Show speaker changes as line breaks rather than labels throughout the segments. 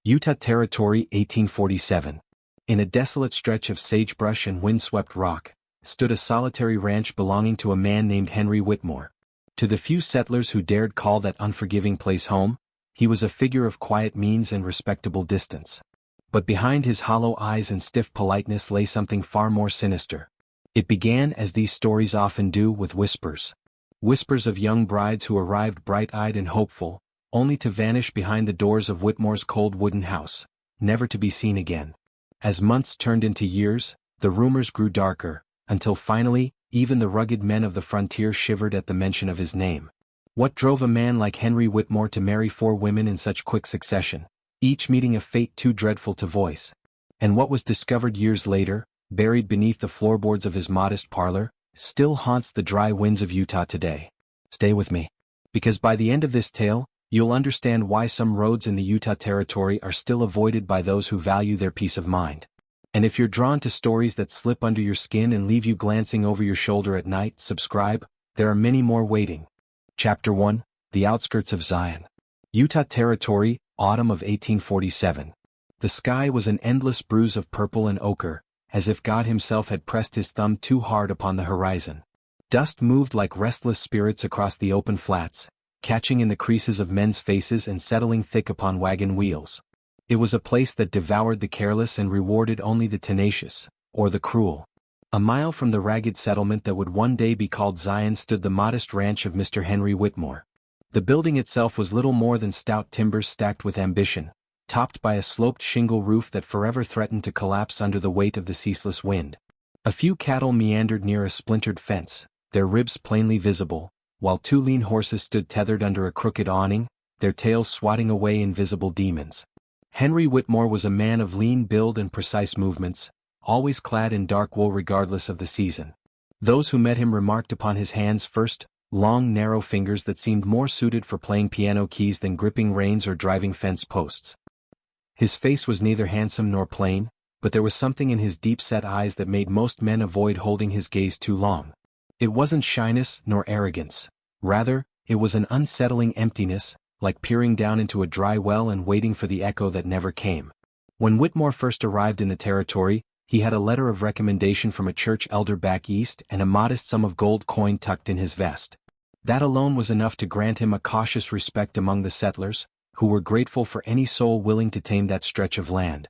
Utah Territory, 1847. In a desolate stretch of sagebrush and windswept rock, stood a solitary ranch belonging to a man named Henry Whitmore. To the few settlers who dared call that unforgiving place home, he was a figure of quiet means and respectable distance. But behind his hollow eyes and stiff politeness lay something far more sinister. It began, as these stories often do, with whispers. Whispers of young brides who arrived bright-eyed and hopeful, only to vanish behind the doors of Whitmore's cold wooden house, never to be seen again. As months turned into years, the rumors grew darker, until finally, even the rugged men of the frontier shivered at the mention of his name. What drove a man like Henry Whitmore to marry 4 women in such quick succession, each meeting a fate too dreadful to voice? And what was discovered years later, buried beneath the floorboards of his modest parlor, still haunts the dry winds of Utah today? Stay with me, because by the end of this tale, you'll understand why some roads in the Utah Territory are still avoided by those who value their peace of mind. And if you're drawn to stories that slip under your skin and leave you glancing over your shoulder at night, subscribe. There are many more waiting. Chapter 1, The Outskirts of Zion. Utah Territory, autumn of 1847. The sky was an endless bruise of purple and ochre, as if God himself had pressed his thumb too hard upon the horizon. Dust moved like restless spirits across the open flats, catching in the creases of men's faces and settling thick upon wagon wheels. It was a place that devoured the careless and rewarded only the tenacious, or the cruel. A mile from the ragged settlement that would one day be called Zion stood the modest ranch of Mr. Henry Whitmore. The building itself was little more than stout timbers stacked with ambition, topped by a sloped shingle roof that forever threatened to collapse under the weight of the ceaseless wind. A few cattle meandered near a splintered fence, their ribs plainly visible, while 2 lean horses stood tethered under a crooked awning, their tails swatting away invisible demons. Henry Whitmore was a man of lean build and precise movements, always clad in dark wool regardless of the season. Those who met him remarked upon his hands first, long narrow fingers that seemed more suited for playing piano keys than gripping reins or driving fence posts. His face was neither handsome nor plain, but there was something in his deep-set eyes that made most men avoid holding his gaze too long. It wasn't shyness nor arrogance. Rather, it was an unsettling emptiness, like peering down into a dry well and waiting for the echo that never came. When Whitmore first arrived in the territory, he had a letter of recommendation from a church elder back east and a modest sum of gold coin tucked in his vest. That alone was enough to grant him a cautious respect among the settlers, who were grateful for any soul willing to tame that stretch of land.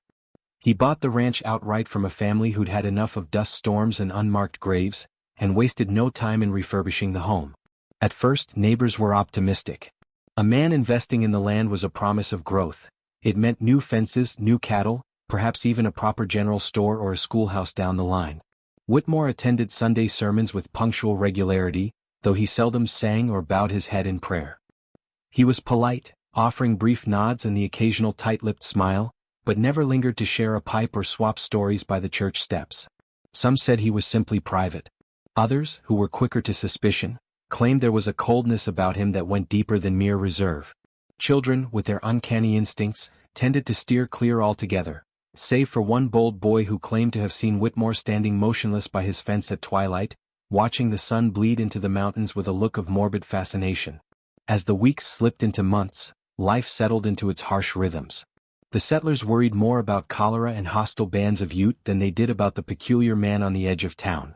He bought the ranch outright from a family who'd had enough of dust storms and unmarked graves, and wasted no time in refurbishing the home. At first, neighbors were optimistic. A man investing in the land was a promise of growth. It meant new fences, new cattle, perhaps even a proper general store or a schoolhouse down the line. Whitmore attended Sunday sermons with punctual regularity, though he seldom sang or bowed his head in prayer. He was polite, offering brief nods and the occasional tight-lipped smile, but never lingered to share a pipe or swap stories by the church steps. Some said he was simply private. Others, who were quicker to suspicion, claimed there was a coldness about him that went deeper than mere reserve. Children, with their uncanny instincts, tended to steer clear altogether, save for one bold boy who claimed to have seen Whitmore standing motionless by his fence at twilight, watching the sun bleed into the mountains with a look of morbid fascination. As the weeks slipped into months, life settled into its harsh rhythms. The settlers worried more about cholera and hostile bands of Ute than they did about the peculiar man on the edge of town.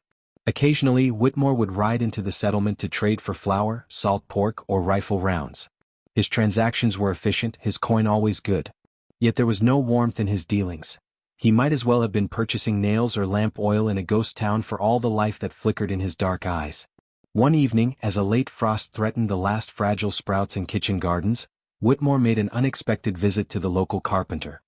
Occasionally, Whitmore would ride into the settlement to trade for flour, salt pork, or rifle rounds. His transactions were efficient, his coin always good. Yet there was no warmth in his dealings. He might as well have been purchasing nails or lamp oil in a ghost town for all the life that flickered in his dark eyes. One evening, as a late frost threatened the last fragile sprouts in kitchen gardens, Whitmore made an unexpected visit to the local carpenter.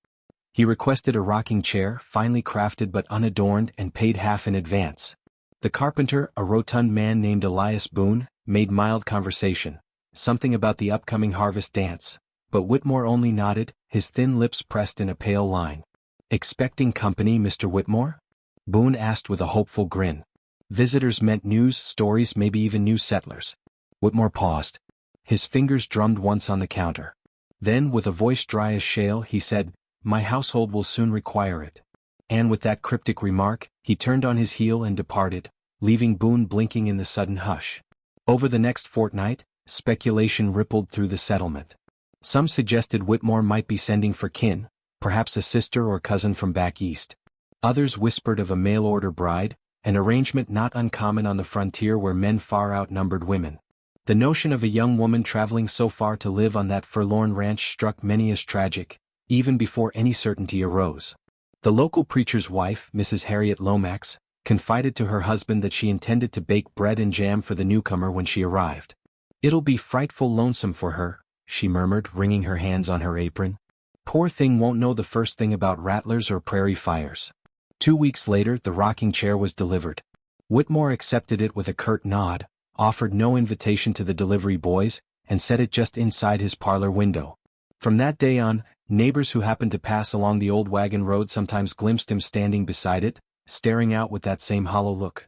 He requested a rocking chair, finely crafted but unadorned, and paid half in advance. The carpenter, a rotund man named Elias Boone, made mild conversation, something about the upcoming harvest dance, but Whitmore only nodded, his thin lips pressed in a pale line. "Expecting company, Mr. Whitmore?" Boone asked with a hopeful grin. Visitors meant news, stories, maybe even new settlers. Whitmore paused. His fingers drummed once on the counter. Then, with a voice dry as shale, he said, "My household will soon require it." And with that cryptic remark, he turned on his heel and departed, leaving Boone blinking in the sudden hush. Over the next fortnight, speculation rippled through the settlement. Some suggested Whitmore might be sending for kin, perhaps a sister or cousin from back east. Others whispered of a mail-order bride, an arrangement not uncommon on the frontier where men far outnumbered women. The notion of a young woman traveling so far to live on that forlorn ranch struck many as tragic, even before any certainty arose. The local preacher's wife, Mrs. Harriet Lomax, confided to her husband that she intended to bake bread and jam for the newcomer when she arrived. "It'll be frightful lonesome for her," she murmured, wringing her hands on her apron. "Poor thing won't know the first thing about rattlers or prairie fires." 2 weeks later the rocking chair was delivered. Whitmore accepted it with a curt nod, offered no invitation to the delivery boys, and set it just inside his parlor window. From that day on, neighbors who happened to pass along the old wagon road sometimes glimpsed him standing beside it, staring out with that same hollow look.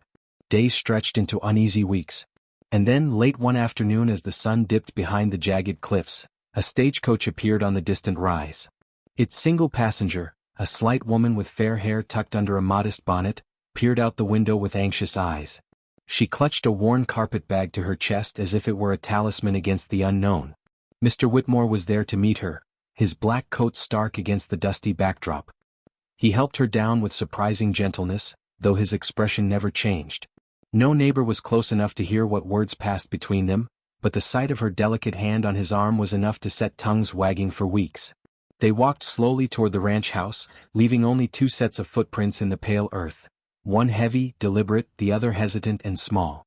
Days stretched into uneasy weeks. And then, late one afternoon as the sun dipped behind the jagged cliffs, a stagecoach appeared on the distant rise. Its single passenger, a slight woman with fair hair tucked under a modest bonnet, peered out the window with anxious eyes. She clutched a worn carpet bag to her chest as if it were a talisman against the unknown. Mr. Whitmore was there to meet her, his black coat stark against the dusty backdrop. He helped her down with surprising gentleness, though his expression never changed. No neighbor was close enough to hear what words passed between them, but the sight of her delicate hand on his arm was enough to set tongues wagging for weeks. They walked slowly toward the ranch house, leaving only 2 sets of footprints in the pale earth, one heavy, deliberate, the other hesitant and small.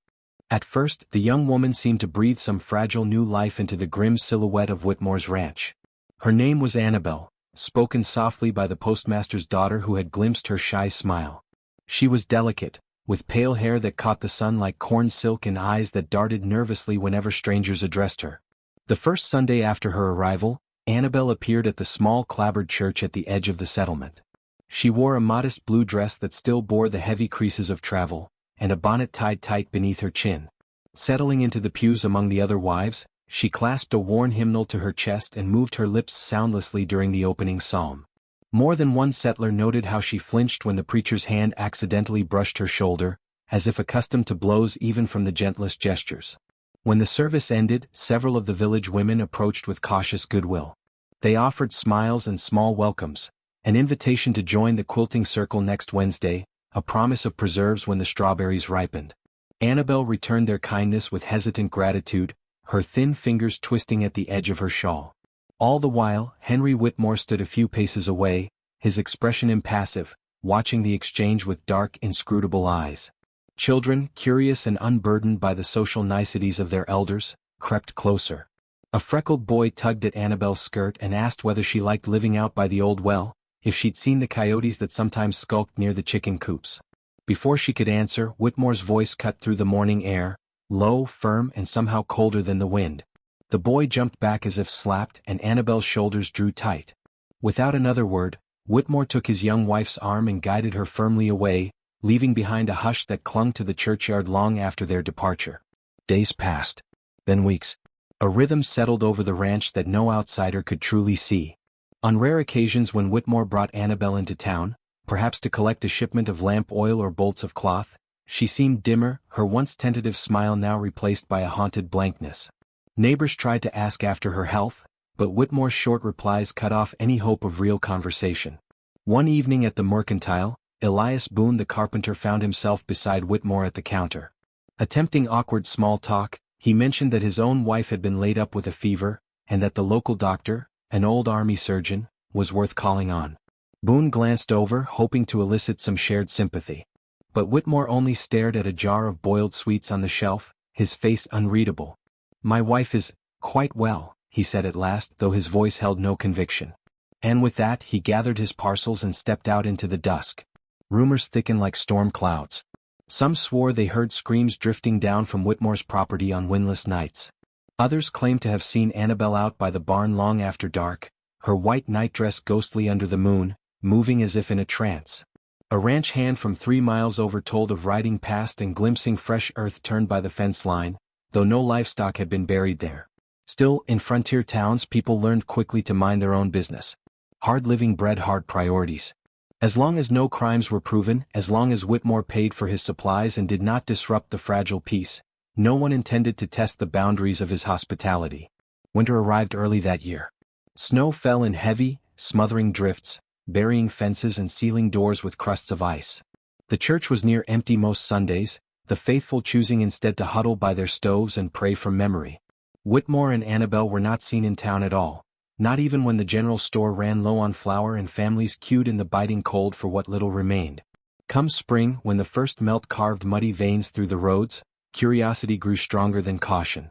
At first, the young woman seemed to breathe some fragile new life into the grim silhouette of Whitmore's ranch. Her name was Annabel, spoken softly by the postmaster's daughter who had glimpsed her shy smile. She was delicate, with pale hair that caught the sun like corn silk and eyes that darted nervously whenever strangers addressed her. The first Sunday after her arrival, Annabel appeared at the small clapboard church at the edge of the settlement. She wore a modest blue dress that still bore the heavy creases of travel, and a bonnet tied tight beneath her chin. Settling into the pews among the other wives, she clasped a worn hymnal to her chest and moved her lips soundlessly during the opening psalm. More than one settler noted how she flinched when the preacher's hand accidentally brushed her shoulder, as if accustomed to blows even from the gentlest gestures. When the service ended, several of the village women approached with cautious goodwill. They offered smiles and small welcomes, an invitation to join the quilting circle next Wednesday, a promise of preserves when the strawberries ripened. Annabel returned their kindness with hesitant gratitude, her thin fingers twisting at the edge of her shawl. All the while, Henry Whitmore stood a few paces away, his expression impassive, watching the exchange with dark, inscrutable eyes. Children, curious and unburdened by the social niceties of their elders, crept closer. A freckled boy tugged at Annabel's skirt and asked whether she liked living out by the old well, if she'd seen the coyotes that sometimes skulked near the chicken coops. Before she could answer, Whitmore's voice cut through the morning air, low, firm and somehow colder than the wind. The boy jumped back as if slapped and Annabel's shoulders drew tight. Without another word, Whitmore took his young wife's arm and guided her firmly away, leaving behind a hush that clung to the churchyard long after their departure. Days passed. Then weeks. A rhythm settled over the ranch that no outsider could truly see. On rare occasions when Whitmore brought Annabel into town, perhaps to collect a shipment of lamp oil or bolts of cloth, she seemed dimmer, her once tentative smile now replaced by a haunted blankness. Neighbors tried to ask after her health, but Whitmore's short replies cut off any hope of real conversation. One evening at the Mercantile, Elias Boone the carpenter found himself beside Whitmore at the counter. Attempting awkward small talk, he mentioned that his own wife had been laid up with a fever, and that the local doctor, an old army surgeon, was worth calling on. Boone glanced over, hoping to elicit some shared sympathy. But Whitmore only stared at a jar of boiled sweets on the shelf, his face unreadable. "My wife is quite well," he said at last, though his voice held no conviction. And with that he gathered his parcels and stepped out into the dusk. Rumors thickened like storm clouds. Some swore they heard screams drifting down from Whitmore's property on windless nights. Others claimed to have seen Annabel out by the barn long after dark, her white nightdress ghostly under the moon, moving as if in a trance. A ranch hand from 3 miles over told of riding past and glimpsing fresh earth turned by the fence line, though no livestock had been buried there. Still, in frontier towns people learned quickly to mind their own business. Hard living bred hard priorities. As long as no crimes were proven, as long as Whitmore paid for his supplies and did not disrupt the fragile peace, no one intended to test the boundaries of his hospitality. Winter arrived early that year. Snow fell in heavy, smothering drifts, burying fences and sealing doors with crusts of ice. The church was near empty most Sundays, the faithful choosing instead to huddle by their stoves and pray from memory. Whitmore and Annabel were not seen in town at all, not even when the general store ran low on flour and families queued in the biting cold for what little remained. Come spring, when the first melt carved muddy veins through the roads, curiosity grew stronger than caution.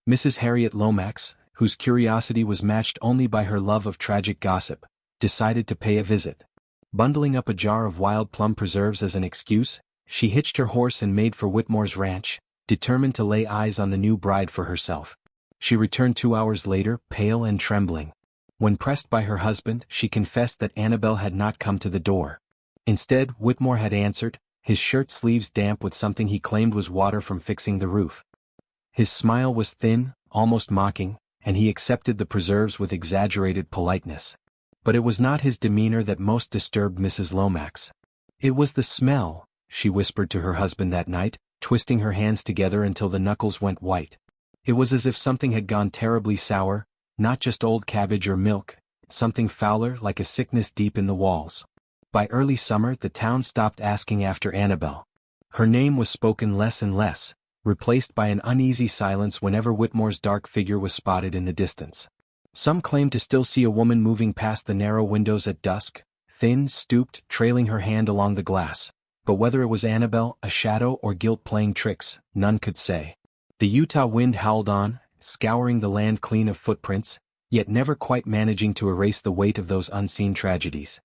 Mrs. Harriet Lomax, whose curiosity was matched only by her love of tragic gossip, decided to pay a visit. Bundling up a jar of wild plum preserves as an excuse, she hitched her horse and made for Whitmore's ranch, determined to lay eyes on the new bride for herself. She returned 2 hours later, pale and trembling. When pressed by her husband, she confessed that Annabel had not come to the door. Instead, Whitmore had answered, his shirt sleeves damp with something he claimed was water from fixing the roof. His smile was thin, almost mocking, and he accepted the preserves with exaggerated politeness. But it was not his demeanor that most disturbed Mrs. Lomax. It was the smell, she whispered to her husband that night, twisting her hands together until the knuckles went white. It was as if something had gone terribly sour, not just old cabbage or milk, something fouler like a sickness deep in the walls. By early summer the town stopped asking after Annabel. Her name was spoken less and less, replaced by an uneasy silence whenever Whitmore's dark figure was spotted in the distance. Some claimed to still see a woman moving past the narrow windows at dusk, thin, stooped, trailing her hand along the glass, but whether it was Annabel, a shadow, or guilt playing tricks, none could say. The Utah wind howled on, scouring the land clean of footprints, yet never quite managing to erase the weight of those unseen tragedies.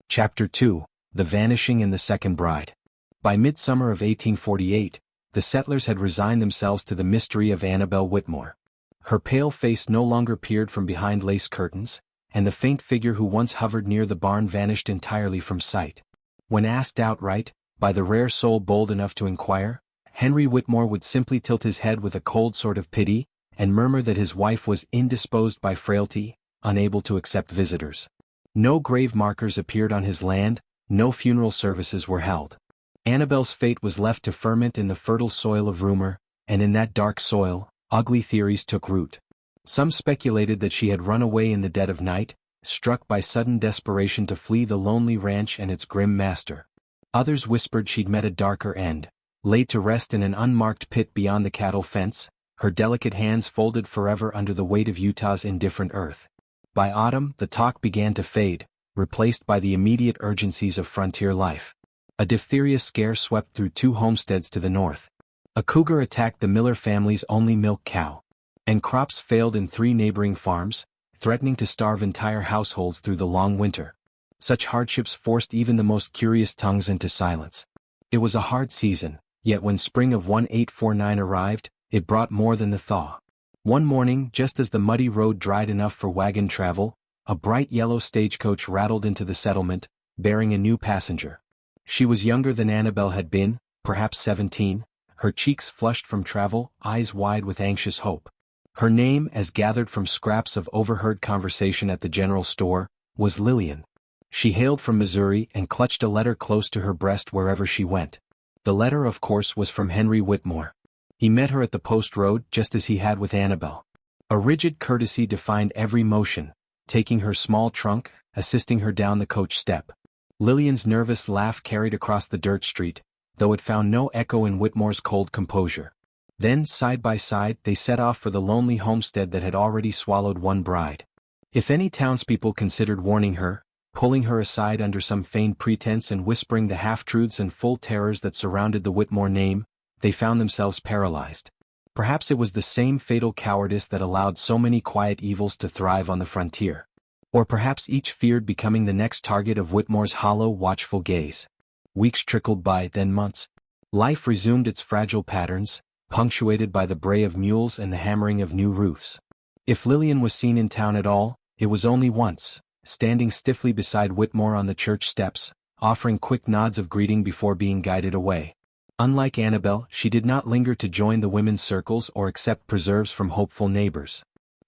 Chapter 2: The Vanishing and the Second Bride. By midsummer of 1848, the settlers had resigned themselves to the mystery of Annabel Whitmore. Her pale face no longer peered from behind lace curtains, and the faint figure who once hovered near the barn vanished entirely from sight. When asked outright, by the rare soul bold enough to inquire, Henry Whitmore would simply tilt his head with a cold sort of pity, and murmur that his wife was indisposed by frailty, unable to accept visitors. No grave markers appeared on his land, no funeral services were held. Annabel's fate was left to ferment in the fertile soil of rumor, and in that dark soil, ugly theories took root. Some speculated that she had run away in the dead of night, struck by sudden desperation to flee the lonely ranch and its grim master. Others whispered she'd met a darker end, laid to rest in an unmarked pit beyond the cattle fence, her delicate hands folded forever under the weight of Utah's indifferent earth. By autumn, the talk began to fade, replaced by the immediate urgencies of frontier life. A diphtheria scare swept through 2 homesteads to the north. A cougar attacked the Miller family's only milk cow. And crops failed in 3 neighboring farms, threatening to starve entire households through the long winter. Such hardships forced even the most curious tongues into silence. It was a hard season, yet when spring of 1849 arrived, it brought more than the thaw. One morning, just as the muddy road dried enough for wagon travel, a bright yellow stagecoach rattled into the settlement, bearing a new passenger. She was younger than Annabel had been, perhaps 17, her cheeks flushed from travel, eyes wide with anxious hope. Her name, as gathered from scraps of overheard conversation at the general store, was Lillian. She hailed from Missouri and clutched a letter close to her breast wherever she went. The letter, of course, was from Henry Whitmore. He met her at the post road just as he had with Annabel. A rigid courtesy defined every motion, taking her small trunk, assisting her down the coach step. Lillian's nervous laugh carried across the dirt street, though it found no echo in Whitmore's cold composure. Then, side by side, they set off for the lonely homestead that had already swallowed one bride. If any townspeople considered warning her, pulling her aside under some feigned pretense and whispering the half-truths and full terrors that surrounded the Whitmore name, they found themselves paralyzed. Perhaps it was the same fatal cowardice that allowed so many quiet evils to thrive on the frontier. Or perhaps each feared becoming the next target of Whitmore's hollow, watchful gaze. Weeks trickled by, then months. Life resumed its fragile patterns, punctuated by the bray of mules and the hammering of new roofs. If Lillian was seen in town at all, it was only once, standing stiffly beside Whitmore on the church steps, offering quick nods of greeting before being guided away. Unlike Annabel, she did not linger to join the women's circles or accept preserves from hopeful neighbors.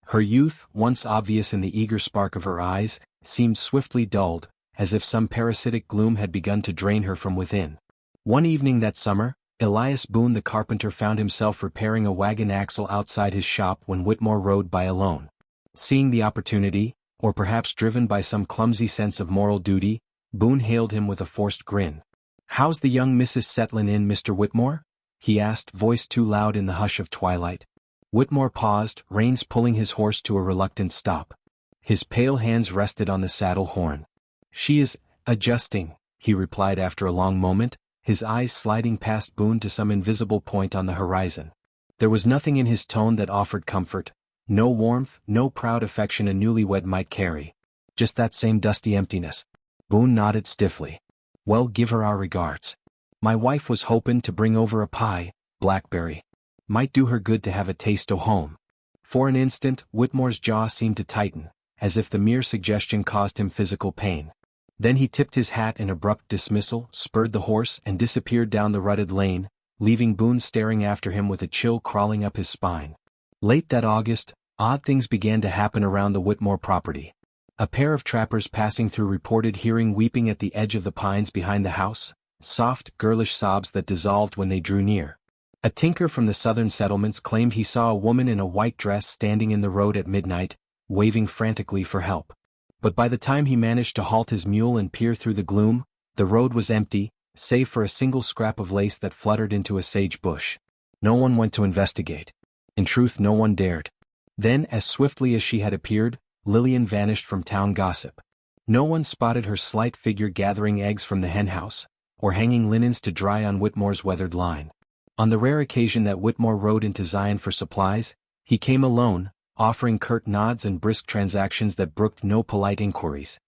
Her youth, once obvious in the eager spark of her eyes, seemed swiftly dulled, as if some parasitic gloom had begun to drain her from within. One evening that summer, Elias Boone the carpenter found himself repairing a wagon axle outside his shop when Whitmore rode by alone. Seeing the opportunity, or perhaps driven by some clumsy sense of moral duty, Boone hailed him with a forced grin. "How's the young missus settlin' in, Mr. Whitmore?" he asked, voice too loud in the hush of twilight. Whitmore paused, reins pulling his horse to a reluctant stop. His pale hands rested on the saddle horn. "She is adjusting," he replied after a long moment, his eyes sliding past Boone to some invisible point on the horizon. There was nothing in his tone that offered comfort, no warmth, no proud affection a newlywed might carry. Just that same dusty emptiness. Boone nodded stiffly. "Well, give her our regards. My wife was hopin' to bring over a pie, blackberry. Might do her good to have a taste o' home." For an instant, Whitmore's jaw seemed to tighten, as if the mere suggestion caused him physical pain. Then he tipped his hat in abrupt dismissal, spurred the horse and disappeared down the rutted lane, leaving Boone staring after him with a chill crawling up his spine. Late that August, odd things began to happen around the Whitmore property. A pair of trappers passing through reported hearing weeping at the edge of the pines behind the house, soft, girlish sobs that dissolved when they drew near. A tinker from the southern settlements claimed he saw a woman in a white dress standing in the road at midnight, waving frantically for help. But by the time he managed to halt his mule and peer through the gloom, the road was empty, save for a single scrap of lace that fluttered into a sage bush. No one went to investigate. In truth, no one dared. Then, as swiftly as she had appeared, Lillian vanished from town gossip. No one spotted her slight figure gathering eggs from the henhouse, or hanging linens to dry on Whitmore's weathered line. On the rare occasion that Whitmore rode into Zion for supplies, he came alone, offering curt nods and brisk transactions that brooked no polite inquiries.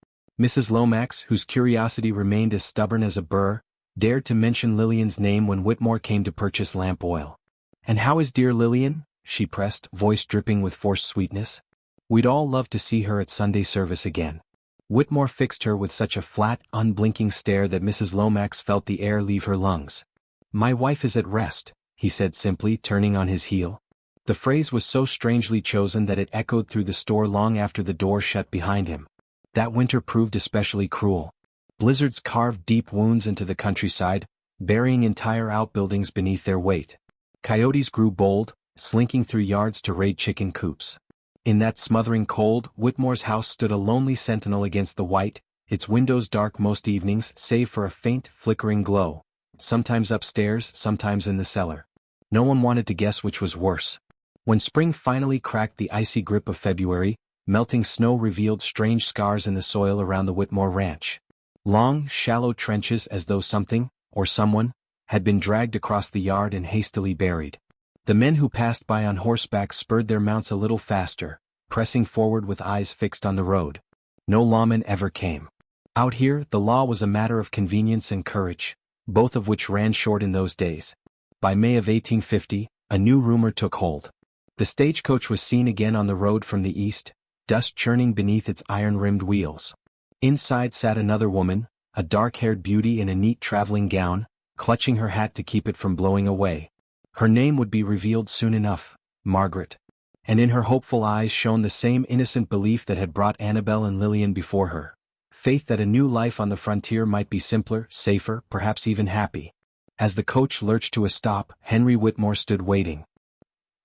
Mrs. Lomax, whose curiosity remained as stubborn as a burr, dared to mention Lillian's name when Whitmore came to purchase lamp oil. "And how is dear Lillian?" she pressed, voice dripping with forced sweetness. "We'd all love to see her at Sunday service again." Whitmore fixed her with such a flat, unblinking stare that Mrs. Lomax felt the air leave her lungs. "My wife is at rest," he said simply, turning on his heel. The phrase was so strangely chosen that it echoed through the store long after the door shut behind him. That winter proved especially cruel. Blizzards carved deep wounds into the countryside, burying entire outbuildings beneath their weight. Coyotes grew bold, slinking through yards to raid chicken coops. In that smothering cold, Whitmore's house stood a lonely sentinel against the white, its windows dark most evenings save for a faint, flickering glow, sometimes upstairs, sometimes in the cellar. No one wanted to guess which was worse. When spring finally cracked the icy grip of February, melting snow revealed strange scars in the soil around the Whitmore ranch. Long, shallow trenches as though something, or someone, had been dragged across the yard and hastily buried. The men who passed by on horseback spurred their mounts a little faster, pressing forward with eyes fixed on the road. No lawman ever came. Out here, the law was a matter of convenience and courage, both of which ran short in those days. By May of 1850, a new rumor took hold. The stagecoach was seen again on the road from the east, dust churning beneath its iron-rimmed wheels. Inside sat another woman, a dark-haired beauty in a neat traveling gown, clutching her hat to keep it from blowing away. Her name would be revealed soon enough, Margaret. And in her hopeful eyes shone the same innocent belief that had brought Annabel and Lillian before her. Faith that a new life on the frontier might be simpler, safer, perhaps even happy. As the coach lurched to a stop, Henry Whitmore stood waiting.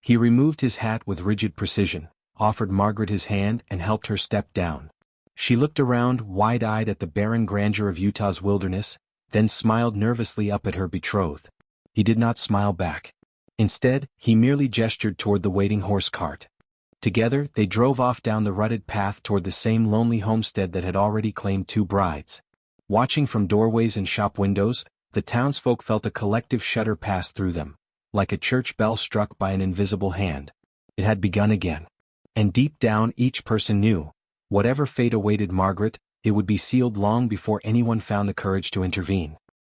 He removed his hat with rigid precision, offered Margaret his hand and helped her step down. She looked around, wide-eyed at the barren grandeur of Utah's wilderness, then smiled nervously up at her betrothed. He did not smile back. Instead, he merely gestured toward the waiting horse cart. Together, they drove off down the rutted path toward the same lonely homestead that had already claimed two brides. Watching from doorways and shop windows, the townsfolk felt a collective shudder pass through them, like a church bell struck by an invisible hand. It had begun again. And deep down each person knew, whatever fate awaited Margaret, it would be sealed long before anyone found the courage to intervene.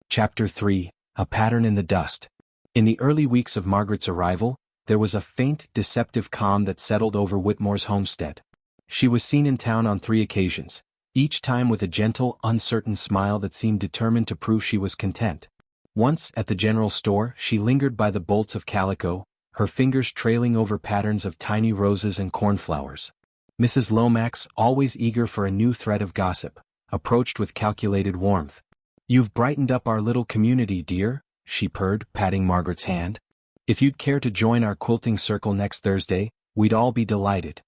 Chapter 3, A Pattern in the Dust. In the early weeks of Margaret's arrival, there was a faint, deceptive calm that settled over Whitmore's homestead. She was seen in town on 3 occasions, each time with a gentle, uncertain smile that seemed determined to prove she was content. Once, at the general store, she lingered by the bolts of calico, her fingers trailing over patterns of tiny roses and cornflowers. Mrs. Lomax, always eager for a new thread of gossip, approached with calculated warmth. "You've brightened up our little community, dear," she purred, patting Margaret's hand. "If you'd care to join our quilting circle next Thursday, we'd all be delighted.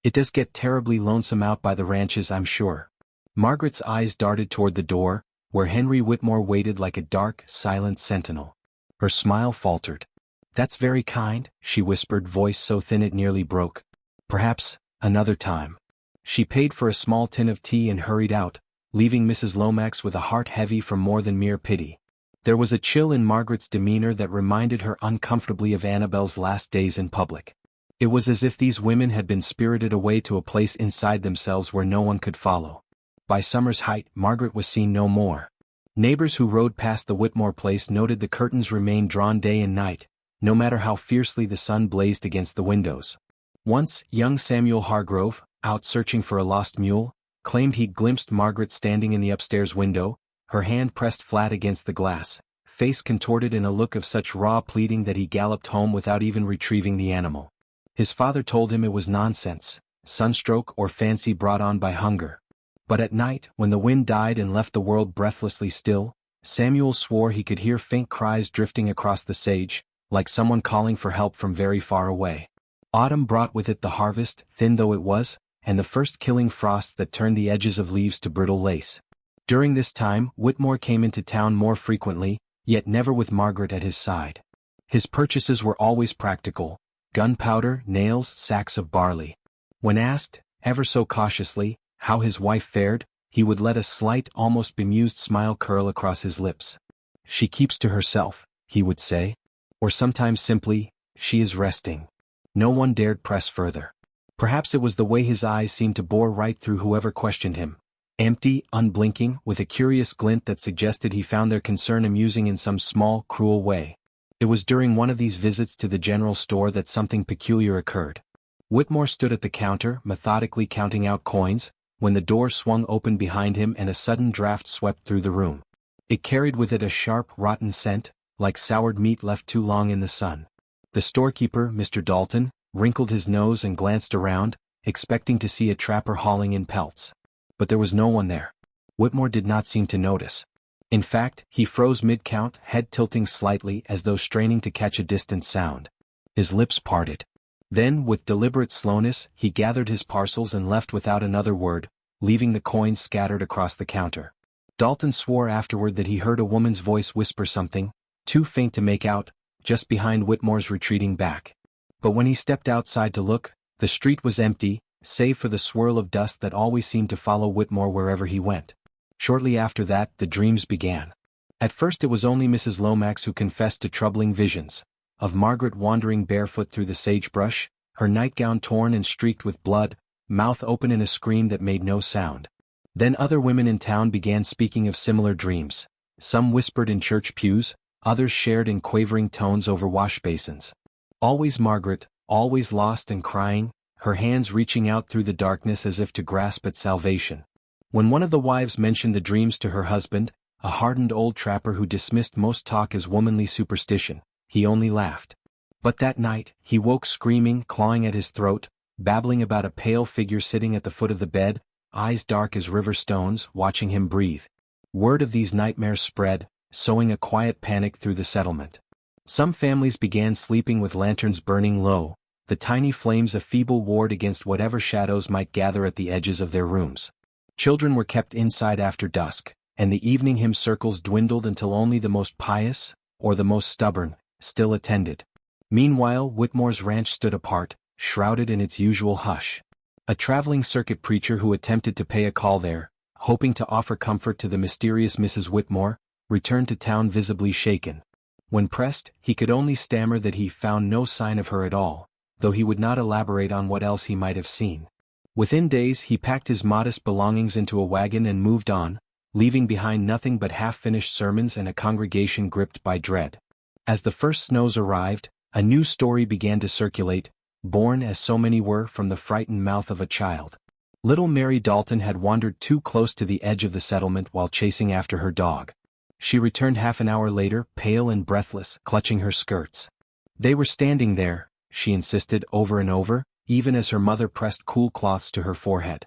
It does get terribly lonesome out by the ranches, I'm sure. Margaret's eyes darted toward the door, where Henry Whitmore waited like a dark, silent sentinel. Her smile faltered. "That's very kind," she whispered, voice so thin it nearly broke. "Perhaps, another time." She paid for a small tin of tea and hurried out, leaving Mrs. Lomax with a heart heavy from more than mere pity. There was a chill in Margaret's demeanor that reminded her uncomfortably of Annabel's last days in public. It was as if these women had been spirited away to a place inside themselves where no one could follow. By summer's height, Margaret was seen no more. Neighbors who rode past the Whitmore place noted the curtains remained drawn day and night, no matter how fiercely the sun blazed against the windows. Once, young Samuel Hargrove, out searching for a lost mule, claimed he'd glimpsed Margaret standing in the upstairs window, her hand pressed flat against the glass, face contorted in a look of such raw pleading that he galloped home without even retrieving the animal. His father told him it was nonsense, sunstroke or fancy brought on by hunger. But at night, when the wind died and left the world breathlessly still, Samuel swore he could hear faint cries drifting across the sage, like someone calling for help from very far away. Autumn brought with it the harvest, thin though it was, and the first killing frosts that turned the edges of leaves to brittle lace. During this time, Whitmore came into town more frequently, yet never with Margaret at his side. His purchases were always practical: gunpowder, nails, sacks of barley. When asked, ever so cautiously, how his wife fared, he would let a slight, almost bemused smile curl across his lips. "She keeps to herself," he would say. Or sometimes simply, "She is resting." No one dared press further. Perhaps it was the way his eyes seemed to bore right through whoever questioned him. Empty, unblinking, with a curious glint that suggested he found their concern amusing in some small, cruel way. It was during one of these visits to the general store that something peculiar occurred. Whitmore stood at the counter, methodically counting out coins, when the door swung open behind him and a sudden draft swept through the room. It carried with it a sharp, rotten scent, like soured meat left too long in the sun. The storekeeper, Mr. Dalton, wrinkled his nose and glanced around, expecting to see a trapper hauling in pelts. But there was no one there. Whitmore did not seem to notice. In fact, he froze mid-count, head tilting slightly as though straining to catch a distant sound. His lips parted. Then, with deliberate slowness, he gathered his parcels and left without another word, leaving the coins scattered across the counter. Dalton swore afterward that he heard a woman's voice whisper something, too faint to make out, just behind Whitmore's retreating back. But when he stepped outside to look, the street was empty, save for the swirl of dust that always seemed to follow Whitmore wherever he went. Shortly after that, the dreams began. At first it was only Mrs. Lomax who confessed to troubling visions, of Margaret wandering barefoot through the sagebrush, her nightgown torn and streaked with blood, mouth open in a scream that made no sound. Then other women in town began speaking of similar dreams. Some whispered in church pews, others shared in quavering tones over wash basins. Always Margaret, always lost and crying, her hands reaching out through the darkness as if to grasp at salvation. When one of the wives mentioned the dreams to her husband, a hardened old trapper who dismissed most talk as womanly superstition, he only laughed. But that night, he woke screaming, clawing at his throat, babbling about a pale figure sitting at the foot of the bed, eyes dark as river stones, watching him breathe. Word of these nightmares spread, sowing a quiet panic through the settlement. Some families began sleeping with lanterns burning low, the tiny flames a feeble ward against whatever shadows might gather at the edges of their rooms. Children were kept inside after dusk, and the evening hymn circles dwindled until only the most pious, or the most stubborn, still attended. Meanwhile, Whitmore's ranch stood apart, shrouded in its usual hush. A traveling circuit preacher who attempted to pay a call there, hoping to offer comfort to the mysterious Mrs. Whitmore, returned to town visibly shaken. When pressed, he could only stammer that he found no sign of her at all, though he would not elaborate on what else he might have seen. Within days he packed his modest belongings into a wagon and moved on, leaving behind nothing but half-finished sermons and a congregation gripped by dread. As the first snows arrived, a new story began to circulate, born as so many were from the frightened mouth of a child. Little Mary Dalton had wandered too close to the edge of the settlement while chasing after her dog. She returned half an hour later, pale and breathless, clutching her skirts. They were standing there, she insisted over and over, even as her mother pressed cool cloths to her forehead.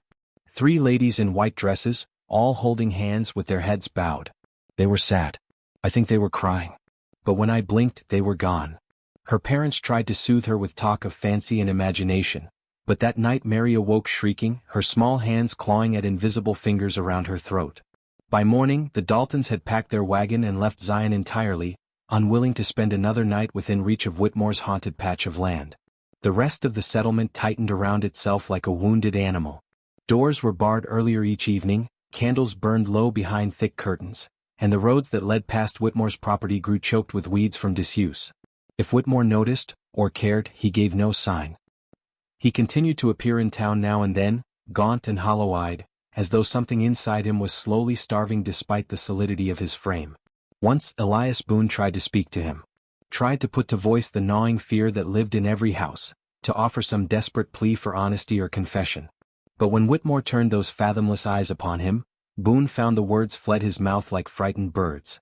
3 ladies in white dresses, all holding hands with their heads bowed. They were sad. I think they were crying. But when I blinked, they were gone. Her parents tried to soothe her with talk of fancy and imagination, But that night Mary awoke shrieking, her small hands clawing at invisible fingers around her throat. By morning, the Daltons had packed their wagon and left Zion entirely, unwilling to spend another night within reach of Whitmore's haunted patch of land. The rest of the settlement tightened around itself like a wounded animal. Doors were barred earlier each evening, candles burned low behind thick curtains, and the roads that led past Whitmore's property grew choked with weeds from disuse. If Whitmore noticed, or cared, he gave no sign. He continued to appear in town now and then, gaunt and hollow-eyed, as though something inside him was slowly starving despite the solidity of his frame. Once Elias Boone tried to speak to him. Tried to put to voice the gnawing fear that lived in every house, to offer some desperate plea for honesty or confession. But when Whitmore turned those fathomless eyes upon him, Boone found the words fled his mouth like frightened birds.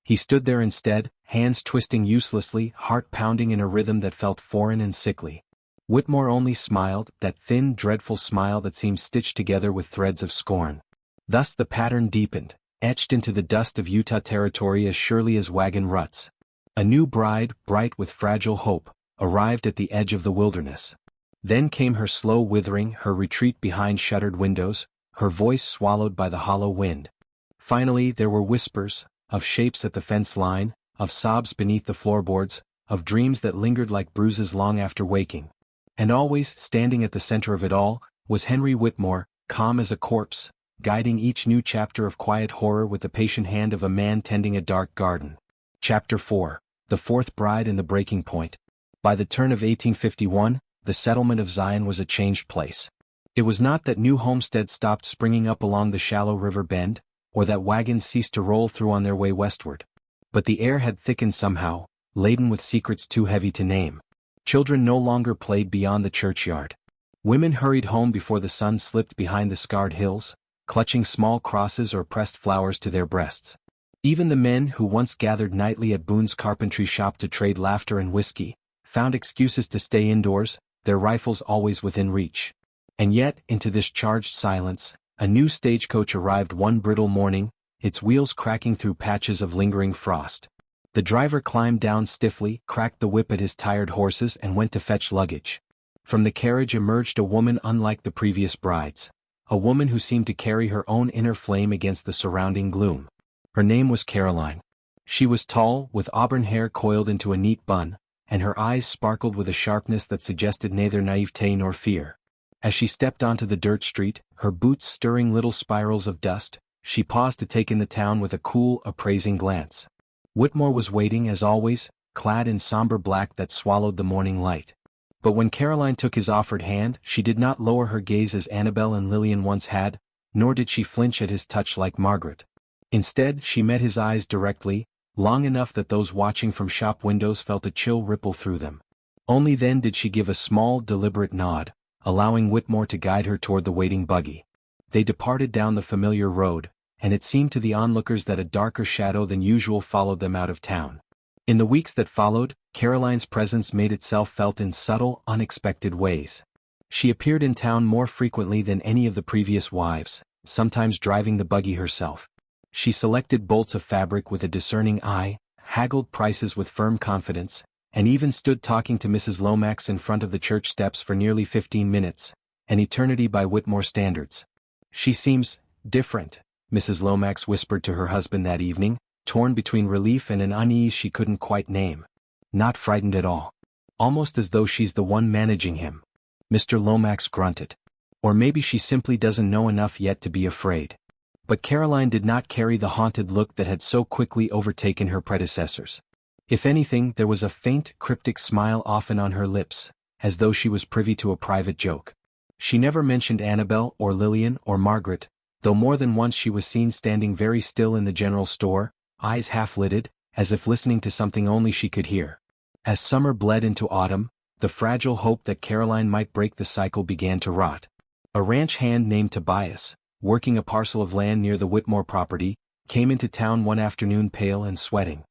He stood there instead, hands twisting uselessly, heart pounding in a rhythm that felt foreign and sickly. Whitmore only smiled, that thin, dreadful smile that seemed stitched together with threads of scorn. Thus the pattern deepened, etched into the dust of Utah territory as surely as wagon ruts. A new bride, bright with fragile hope, arrived at the edge of the wilderness. Then came her slow withering, her retreat behind shuttered windows, her voice swallowed by the hollow wind. Finally there were whispers, of shapes at the fence line, of sobs beneath the floorboards, of dreams that lingered like bruises long after waking. And always, standing at the center of it all, was Henry Whitmore, calm as a corpse, guiding each new chapter of quiet horror with the patient hand of a man tending a dark garden. Chapter 4. The Fourth Bride and the Breaking Point. By the turn of 1851, the settlement of Zion was a changed place. It was not that new homesteads stopped springing up along the shallow river bend, or that wagons ceased to roll through on their way westward. But the air had thickened somehow, laden with secrets too heavy to name. Children no longer played beyond the churchyard. Women hurried home before the sun slipped behind the scarred hills, clutching small crosses or pressed flowers to their breasts. Even the men who once gathered nightly at Boone's carpentry shop to trade laughter and whiskey, found excuses to stay indoors, their rifles always within reach. And yet, into this charged silence, a new stagecoach arrived one brittle morning, its wheels cracking through patches of lingering frost. The driver climbed down stiffly, cracked the whip at his tired horses and went to fetch luggage. From the carriage emerged a woman unlike the previous brides, a woman who seemed to carry her own inner flame against the surrounding gloom. Her name was Caroline. She was tall, with auburn hair coiled into a neat bun, and her eyes sparkled with a sharpness that suggested neither naivete nor fear. As she stepped onto the dirt street, her boots stirring little spirals of dust, she paused to take in the town with a cool, appraising glance. Whitmore was waiting as always, clad in somber black that swallowed the morning light. But when Caroline took his offered hand, she did not lower her gaze as Annabel and Lillian once had, nor did she flinch at his touch like Margaret. Instead, she met his eyes directly, long enough that those watching from shop windows felt a chill ripple through them. Only then did she give a small, deliberate nod, allowing Whitmore to guide her toward the waiting buggy. They departed down the familiar road, and it seemed to the onlookers that a darker shadow than usual followed them out of town. In the weeks that followed, Caroline's presence made itself felt in subtle, unexpected ways. She appeared in town more frequently than any of the previous wives, sometimes driving the buggy herself. She selected bolts of fabric with a discerning eye, haggled prices with firm confidence, and even stood talking to Mrs. Lomax in front of the church steps for nearly 15 minutes, an eternity by Whitmore standards. "She seems different," Mrs. Lomax whispered to her husband that evening, torn between relief and an unease she couldn't quite name. "Not frightened at all. Almost as though she's the one managing him." Mr. Lomax grunted. "Or maybe she simply doesn't know enough yet to be afraid." But Caroline did not carry the haunted look that had so quickly overtaken her predecessors. If anything, there was a faint, cryptic smile often on her lips, as though she was privy to a private joke. She never mentioned Annabel or Lillian or Margaret, though more than once she was seen standing very still in the general store, eyes half-lidded, as if listening to something only she could hear. As summer bled into autumn, the fragile hope that Caroline might break the cycle began to rot. A ranch hand named Tobias, working a parcel of land near the Whitmore property, came into town one afternoon pale and sweating.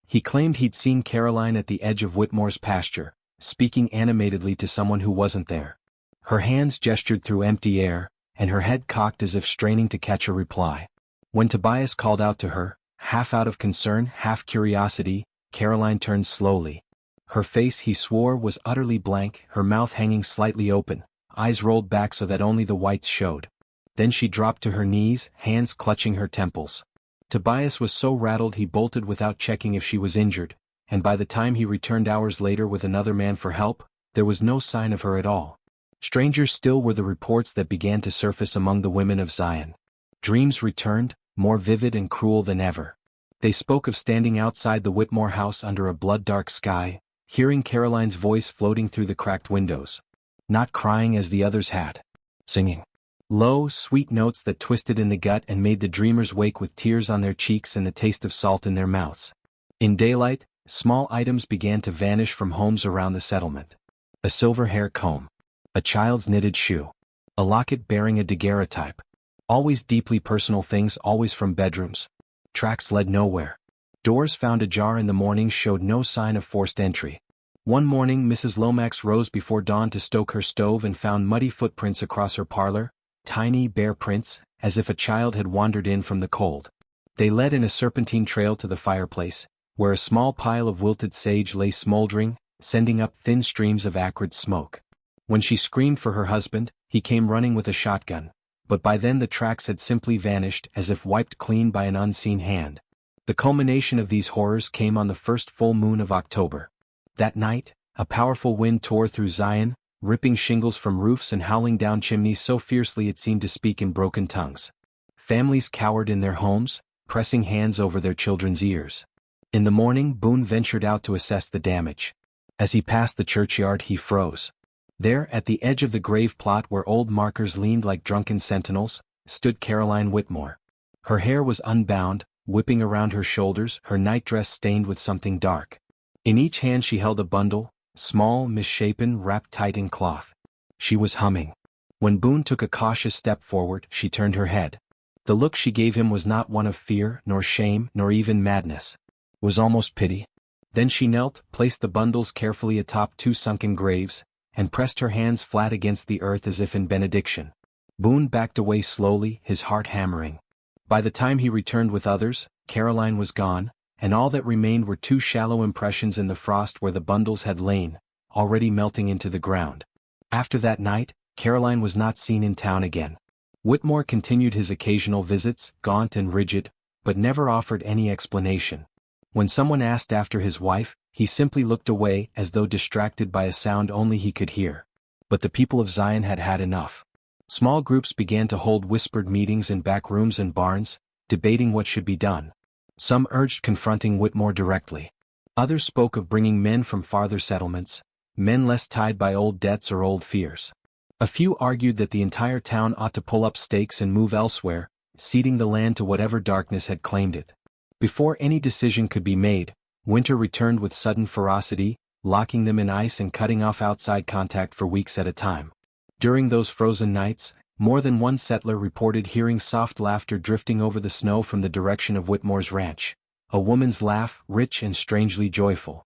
He claimed he'd seen Caroline at the edge of Whitmore's pasture, speaking animatedly to someone who wasn't there. Her hands gestured through empty air, and her head cocked as if straining to catch a reply. When Tobias called out to her, half out of concern, half curiosity, Caroline turned slowly. Her face, he swore, was utterly blank, her mouth hanging slightly open, eyes rolled back so that only the whites showed. Then she dropped to her knees, hands clutching her temples. Tobias was so rattled he bolted without checking if she was injured, and by the time he returned hours later with another man for help, there was no sign of her at all. Stranger still were the reports that began to surface among the women of Zion. Dreams returned, more vivid and cruel than ever. They spoke of standing outside the Whitmore house under a blood-dark sky, hearing Caroline's voice floating through the cracked windows. Not crying as the others had. Singing. Low, sweet notes that twisted in the gut and made the dreamers wake with tears on their cheeks and the taste of salt in their mouths. In daylight, small items began to vanish from homes around the settlement. A silver hair comb. A child's knitted shoe. A locket bearing a daguerreotype. Always deeply personal things, always from bedrooms. Tracks led nowhere. Doors found ajar in the morning showed no sign of forced entry. One morning Mrs. Lomax rose before dawn to stoke her stove and found muddy footprints across her parlor, tiny bare prints, as if a child had wandered in from the cold. They led in a serpentine trail to the fireplace, where a small pile of wilted sage lay smoldering, sending up thin streams of acrid smoke. When she screamed for her husband, he came running with a shotgun, but by then the tracks had simply vanished as if wiped clean by an unseen hand. The culmination of these horrors came on the first full moon of October. That night, a powerful wind tore through Zion, ripping shingles from roofs and howling down chimneys so fiercely it seemed to speak in broken tongues. Families cowered in their homes, pressing hands over their children's ears. In the morning Boone ventured out to assess the damage. As he passed the churchyard he froze. There, at the edge of the grave plot where old markers leaned like drunken sentinels, stood Caroline Whitmore. Her hair was unbound, whipping around her shoulders, her nightdress stained with something dark. In each hand she held a bundle, small, misshapen, wrapped tight in cloth. She was humming. When Boone took a cautious step forward, she turned her head. The look she gave him was not one of fear, nor shame, nor even madness. It was almost pity. Then she knelt, placed the bundles carefully atop two sunken graves, and pressed her hands flat against the earth as if in benediction. Boone backed away slowly, his heart hammering. By the time he returned with others, Caroline was gone, and all that remained were two shallow impressions in the frost where the bundles had lain, already melting into the ground. After that night, Caroline was not seen in town again. Whitmore continued his occasional visits, gaunt and rigid, but never offered any explanation. When someone asked after his wife, he simply looked away as though distracted by a sound only he could hear. But the people of Zion had had enough. Small groups began to hold whispered meetings in back rooms and barns, debating what should be done. Some urged confronting Whitmore directly. Others spoke of bringing men from farther settlements, men less tied by old debts or old fears. A few argued that the entire town ought to pull up stakes and move elsewhere, ceding the land to whatever darkness had claimed it. Before any decision could be made, winter returned with sudden ferocity, locking them in ice and cutting off outside contact for weeks at a time. During those frozen nights, more than one settler reported hearing soft laughter drifting over the snow from the direction of Whitmore's ranch, a woman's laugh, rich and strangely joyful.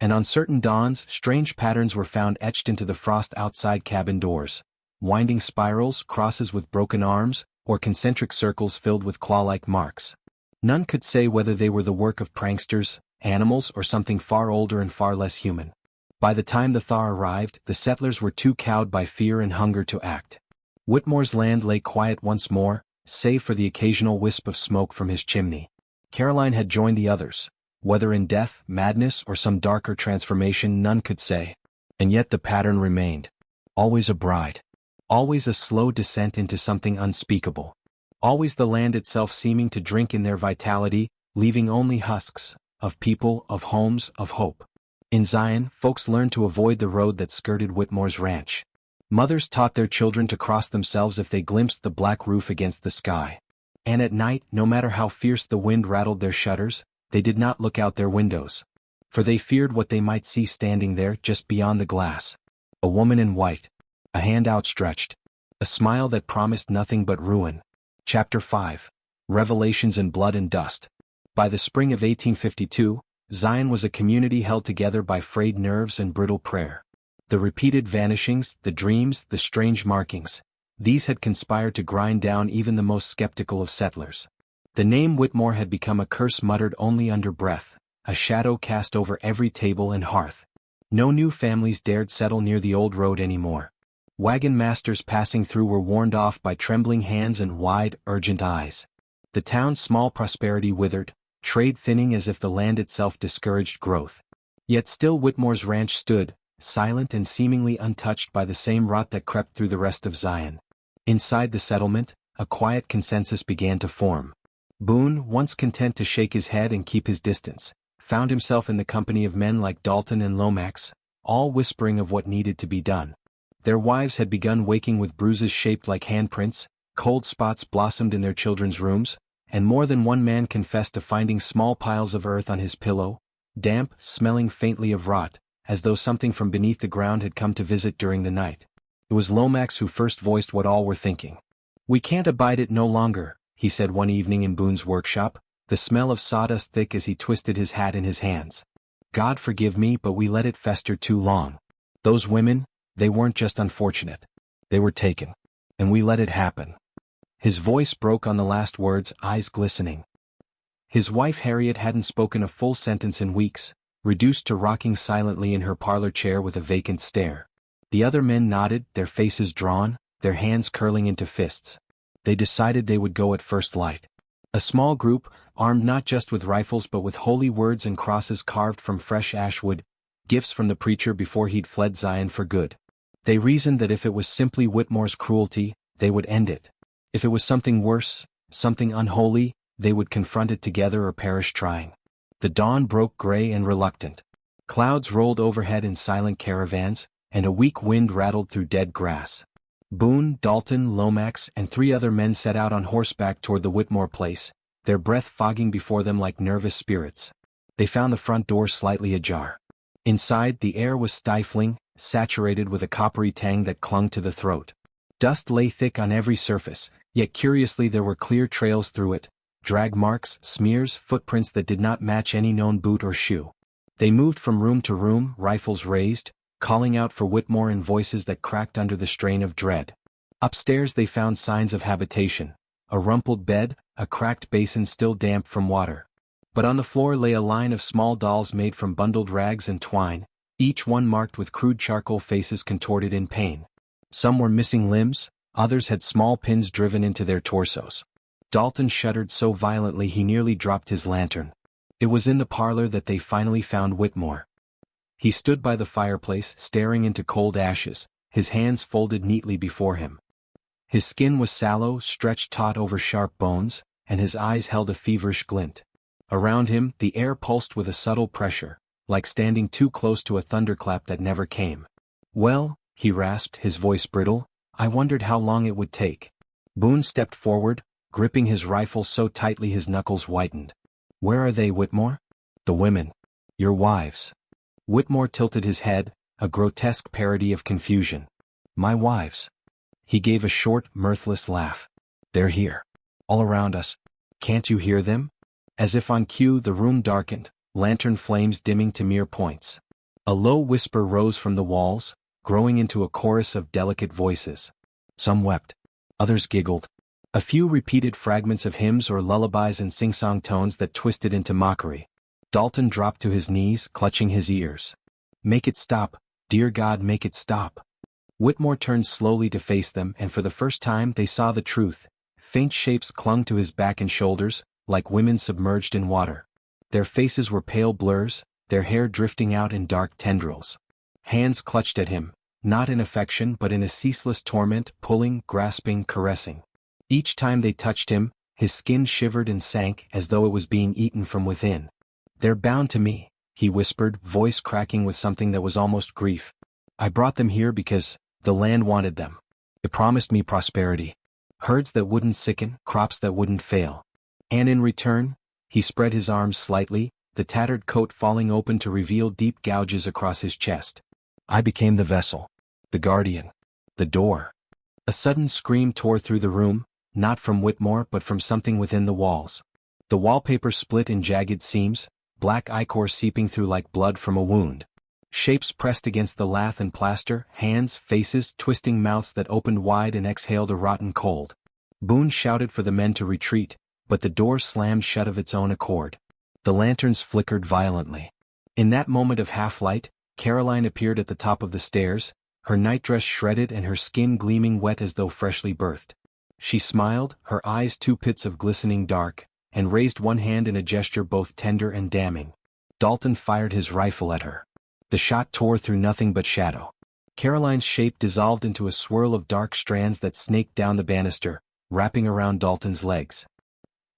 And on certain dawns, strange patterns were found etched into the frost outside cabin doors, winding spirals, crosses with broken arms, or concentric circles filled with claw-like marks. None could say whether they were the work of pranksters, animals, or something far older and far less human. By the time the thaw arrived, the settlers were too cowed by fear and hunger to act. Whitmore's land lay quiet once more, save for the occasional wisp of smoke from his chimney. Caroline had joined the others. Whether in death, madness, or some darker transformation none could say. And yet the pattern remained. Always a bride. Always a slow descent into something unspeakable. Always the land itself seeming to drink in their vitality, leaving only husks, of people, of homes, of hope. In Zion, folks learned to avoid the road that skirted Whitmore's ranch. Mothers taught their children to cross themselves if they glimpsed the black roof against the sky. And at night, no matter how fierce the wind rattled their shutters, they did not look out their windows. For they feared what they might see standing there just beyond the glass. A woman in white. A hand outstretched. A smile that promised nothing but ruin. Chapter 5. Revelations in Blood and Dust. By the spring of 1852, Zion was a community held together by frayed nerves and brittle prayer. The repeated vanishings, the dreams, the strange markings, these had conspired to grind down even the most skeptical of settlers. The name Whitmore had become a curse muttered only under breath, a shadow cast over every table and hearth. No new families dared settle near the old road anymore. Wagon masters passing through were warned off by trembling hands and wide, urgent eyes. The town's small prosperity withered, trade thinning as if the land itself discouraged growth. Yet still Whitmore's ranch stood, silent and seemingly untouched by the same rot that crept through the rest of Zion. Inside the settlement, a quiet consensus began to form. Boone, once content to shake his head and keep his distance, found himself in the company of men like Dalton and Lomax, all whispering of what needed to be done. Their wives had begun waking with bruises shaped like handprints, cold spots blossomed in their children's rooms, and more than one man confessed to finding small piles of earth on his pillow, damp, smelling faintly of rot, as though something from beneath the ground had come to visit during the night. It was Lomax who first voiced what all were thinking. "We can't abide it no longer," he said one evening in Boone's workshop, the smell of sawdust thick as he twisted his hat in his hands. "God forgive me, but we let it fester too long. Those women, they weren't just unfortunate. They were taken. And we let it happen." His voice broke on the last words, eyes glistening. His wife Harriet hadn't spoken a full sentence in weeks, reduced to rocking silently in her parlor chair with a vacant stare. The other men nodded, their faces drawn, their hands curling into fists. They decided they would go at first light. A small group, armed not just with rifles but with holy words and crosses carved from fresh ashwood, gifts from the preacher before he'd fled Zion for good. They reasoned that if it was simply Whitmore's cruelty, they would end it. If it was something worse, something unholy, they would confront it together or perish trying. The dawn broke gray and reluctant. Clouds rolled overhead in silent caravans, and a weak wind rattled through dead grass. Boone, Dalton, Lomax, and 3 other men set out on horseback toward the Whitmore place, their breath fogging before them like nervous spirits. They found the front door slightly ajar. Inside, the air was stifling, saturated with a coppery tang that clung to the throat. Dust lay thick on every surface, yet curiously there were clear trails through it, drag marks, smears, footprints that did not match any known boot or shoe. They moved from room to room, rifles raised, calling out for Whitmore in voices that cracked under the strain of dread. Upstairs they found signs of habitation, a rumpled bed, a cracked basin still damp from water. But on the floor lay a line of small dolls made from bundled rags and twine, each one marked with crude charcoal faces contorted in pain. Some were missing limbs, others had small pins driven into their torsos. Dalton shuddered so violently he nearly dropped his lantern. It was in the parlor that they finally found Whitmore. He stood by the fireplace, staring into cold ashes, his hands folded neatly before him. His skin was sallow, stretched taut over sharp bones, and his eyes held a feverish glint. Around him, the air pulsed with a subtle pressure, like standing too close to a thunderclap that never came. "Well," he rasped, his voice brittle, "I wondered how long it would take." Boone stepped forward, gripping his rifle so tightly his knuckles whitened. "Where are they, Whitmore?" "The women. Your wives." Whitmore tilted his head, a grotesque parody of confusion. "My wives." He gave a short, mirthless laugh. "They're here. All around us. Can't you hear them?" As if on cue, the room darkened, lantern flames dimming to mere points. A low whisper rose from the walls, growing into a chorus of delicate voices. Some wept. Others giggled. A few repeated fragments of hymns or lullabies in sing-song tones that twisted into mockery. Dalton dropped to his knees, clutching his ears. "Make it stop, dear God, make it stop." Whitmore turned slowly to face them, and for the first time they saw the truth. Faint shapes clung to his back and shoulders, like women submerged in water. Their faces were pale blurs, their hair drifting out in dark tendrils. Hands clutched at him, not in affection but in a ceaseless torment, pulling, grasping, caressing. Each time they touched him, his skin shivered and sank as though it was being eaten from within. "They're bound to me," he whispered, voice cracking with something that was almost grief. "I brought them here because the land wanted them. It promised me prosperity. Herds that wouldn't sicken, crops that wouldn't fail. And in return," he spread his arms slightly, the tattered coat falling open to reveal deep gouges across his chest. "I became the vessel, the guardian, the door." A sudden scream tore through the room, not from Whitmore but from something within the walls. The wallpaper split in jagged seams, black ichor seeping through like blood from a wound. Shapes pressed against the lath and plaster, hands, faces, twisting mouths that opened wide and exhaled a rotten cold. Boone shouted for the men to retreat, but the door slammed shut of its own accord. The lanterns flickered violently. In that moment of half-light, Caroline appeared at the top of the stairs, her nightdress shredded and her skin gleaming wet as though freshly birthed. She smiled, her eyes two pits of glistening dark, and raised one hand in a gesture both tender and damning. Dalton fired his rifle at her. The shot tore through nothing but shadow. Caroline's shape dissolved into a swirl of dark strands that snaked down the banister, wrapping around Dalton's legs.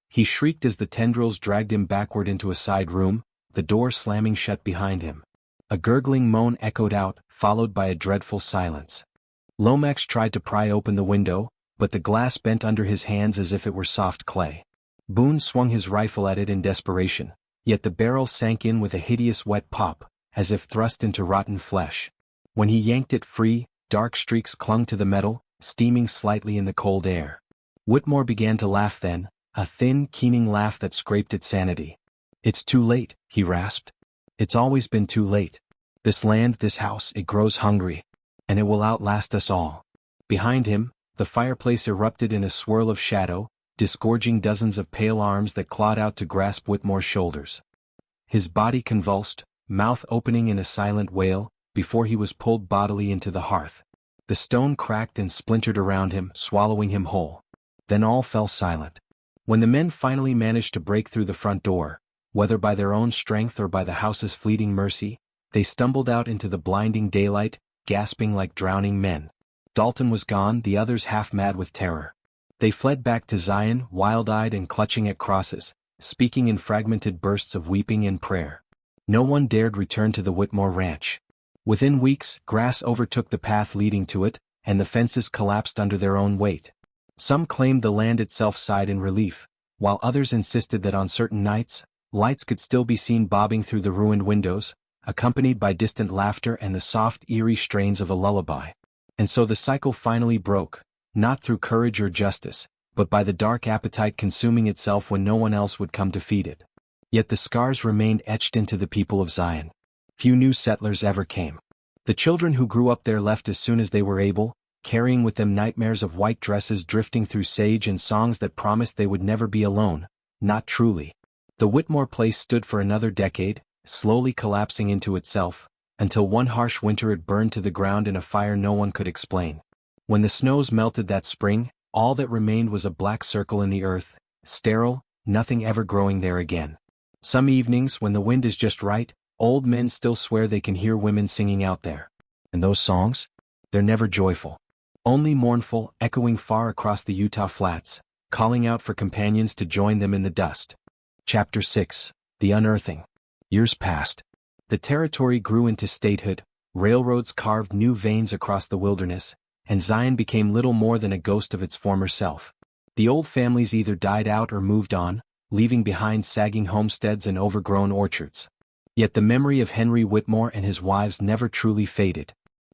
He shrieked as the tendrils dragged him backward into a side room, the door slamming shut behind him. A gurgling moan echoed out, followed by a dreadful silence. Lomax tried to pry open the window, but the glass bent under his hands as if it were soft clay. Boone swung his rifle at it in desperation, yet the barrel sank in with a hideous wet pop, as if thrust into rotten flesh. When he yanked it free, dark streaks clung to the metal, steaming slightly in the cold air. Whitmore began to laugh then, a thin, keening laugh that scraped its sanity. "It's too late," he rasped. "It's always been too late. This land, this house, it grows hungry. And it will outlast us all." Behind him, the fireplace erupted in a swirl of shadow, disgorging dozens of pale arms that clawed out to grasp Whitmore's shoulders. His body convulsed, mouth opening in a silent wail, before he was pulled bodily into the hearth. The stone cracked and splintered around him, swallowing him whole. Then all fell silent. When the men finally managed to break through the front door, whether by their own strength or by the house's fleeting mercy, they stumbled out into the blinding daylight, gasping like drowning men. Dalton was gone, the others half mad with terror. They fled back to Zion, wild-eyed and clutching at crosses, speaking in fragmented bursts of weeping and prayer. No one dared return to the Whitmore ranch. Within weeks, grass overtook the path leading to it, and the fences collapsed under their own weight. Some claimed the land itself sighed in relief, while others insisted that on certain nights, lights could still be seen bobbing through the ruined windows, accompanied by distant laughter and the soft, eerie strains of a lullaby. And so the cycle finally broke, not through courage or justice, but by the dark appetite consuming itself when no one else would come to feed it. Yet the scars remained etched into the people of Zion. Few new settlers ever came. The children who grew up there left as soon as they were able, carrying with them nightmares of white dresses drifting through sage and songs that promised they would never be alone, not truly. The Whitmore place stood for another decade, slowly collapsing into itself, until one harsh winter it burned to the ground in a fire no one could explain. When the snows melted that spring, all that remained was a black circle in the earth, sterile, nothing ever growing there again. Some evenings, when the wind is just right, old men still swear they can hear women singing out there. And those songs? They're never joyful. Only mournful, echoing far across the Utah flats, calling out for companions to join them in the dust. Chapter 6. The Unearthing. Years passed. The territory grew into statehood, railroads carved new veins across the wilderness, and Zion became little more than a ghost of its former self. The old families either died out or moved on, leaving behind sagging homesteads and overgrown orchards. Yet the memory of Henry Whitmore and his wives never truly faded.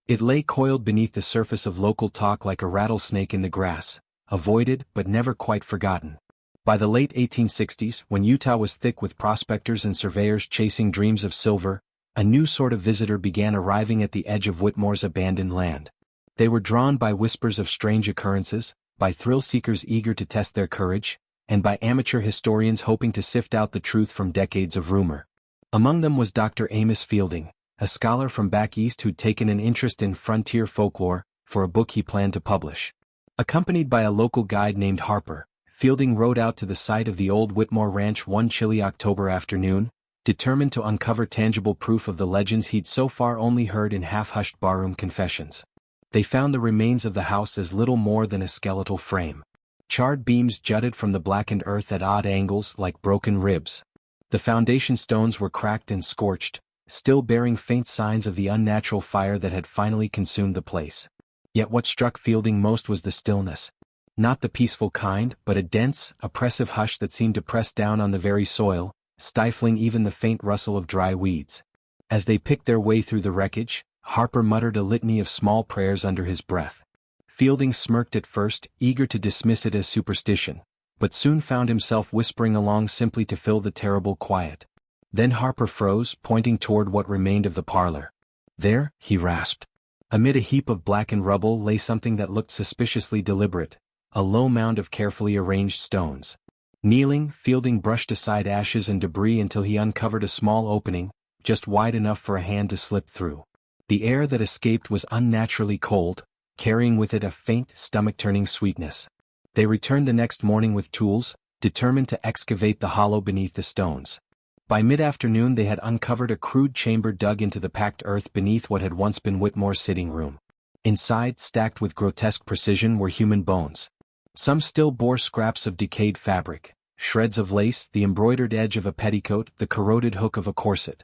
It lay coiled beneath the surface of local talk like a rattlesnake in the grass, avoided but never quite forgotten. By the late 1860s, when Utah was thick with prospectors and surveyors chasing dreams of silver, a new sort of visitor began arriving at the edge of Whitmore's abandoned land. They were drawn by whispers of strange occurrences, by thrill-seekers eager to test their courage, and by amateur historians hoping to sift out the truth from decades of rumor. Among them was Dr. Amos Fielding, a scholar from back east who'd taken an interest in frontier folklore, for a book he planned to publish. Accompanied by a local guide named Harper, Fielding rode out to the site of the old Whitmore ranch one chilly October afternoon, determined to uncover tangible proof of the legends he'd so far only heard in half-hushed barroom confessions. They found the remains of the house as little more than a skeletal frame. Charred beams jutted from the blackened earth at odd angles like broken ribs. The foundation stones were cracked and scorched, still bearing faint signs of the unnatural fire that had finally consumed the place. Yet what struck Fielding most was the stillness. Not the peaceful kind, but a dense, oppressive hush that seemed to press down on the very soil, stifling even the faint rustle of dry weeds. As they picked their way through the wreckage, Harper muttered a litany of small prayers under his breath. Fielding smirked at first, eager to dismiss it as superstition, but soon found himself whispering along simply to fill the terrible quiet. Then Harper froze, pointing toward what remained of the parlor. There, he rasped. Amid a heap of blackened rubble lay something that looked suspiciously deliberate, a low mound of carefully arranged stones. Kneeling, Fielding brushed aside ashes and debris until he uncovered a small opening, just wide enough for a hand to slip through. The air that escaped was unnaturally cold, carrying with it a faint, stomach-turning sweetness. They returned the next morning with tools, determined to excavate the hollow beneath the stones. By mid-afternoon they had uncovered a crude chamber dug into the packed earth beneath what had once been Whitmore's sitting room. Inside, stacked with grotesque precision, were human bones. Some still bore scraps of decayed fabric, shreds of lace, the embroidered edge of a petticoat, the corroded hook of a corset.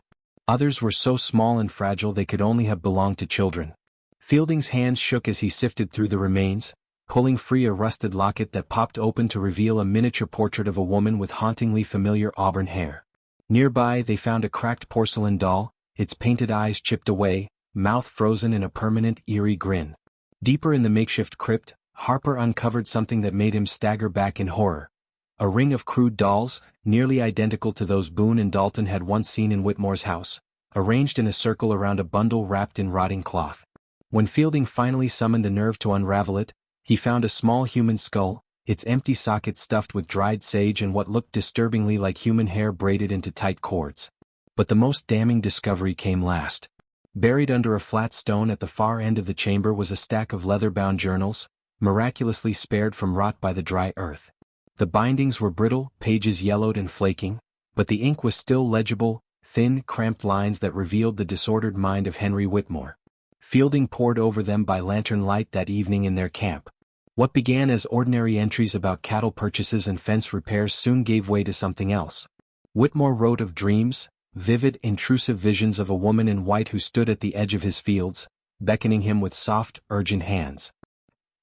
Others were so small and fragile they could only have belonged to children. Fielding's hands shook as he sifted through the remains, pulling free a rusted locket that popped open to reveal a miniature portrait of a woman with hauntingly familiar auburn hair. Nearby they found a cracked porcelain doll, its painted eyes chipped away, mouth frozen in a permanent, eerie grin. Deeper in the makeshift crypt, Harper uncovered something that made him stagger back in horror. A ring of crude dolls, nearly identical to those Boone and Dalton had once seen in Whitmore's house, arranged in a circle around a bundle wrapped in rotting cloth. When Fielding finally summoned the nerve to unravel it, he found a small human skull, its empty socket stuffed with dried sage and what looked disturbingly like human hair braided into tight cords. But the most damning discovery came last. Buried under a flat stone at the far end of the chamber was a stack of leather-bound journals, miraculously spared from rot by the dry earth. The bindings were brittle, pages yellowed and flaking, but the ink was still legible, thin, cramped lines that revealed the disordered mind of Henry Whitmore. Fielding pored over them by lantern light that evening in their camp. What began as ordinary entries about cattle purchases and fence repairs soon gave way to something else. Whitmore wrote of dreams, vivid, intrusive visions of a woman in white who stood at the edge of his fields, beckoning him with soft, urgent hands.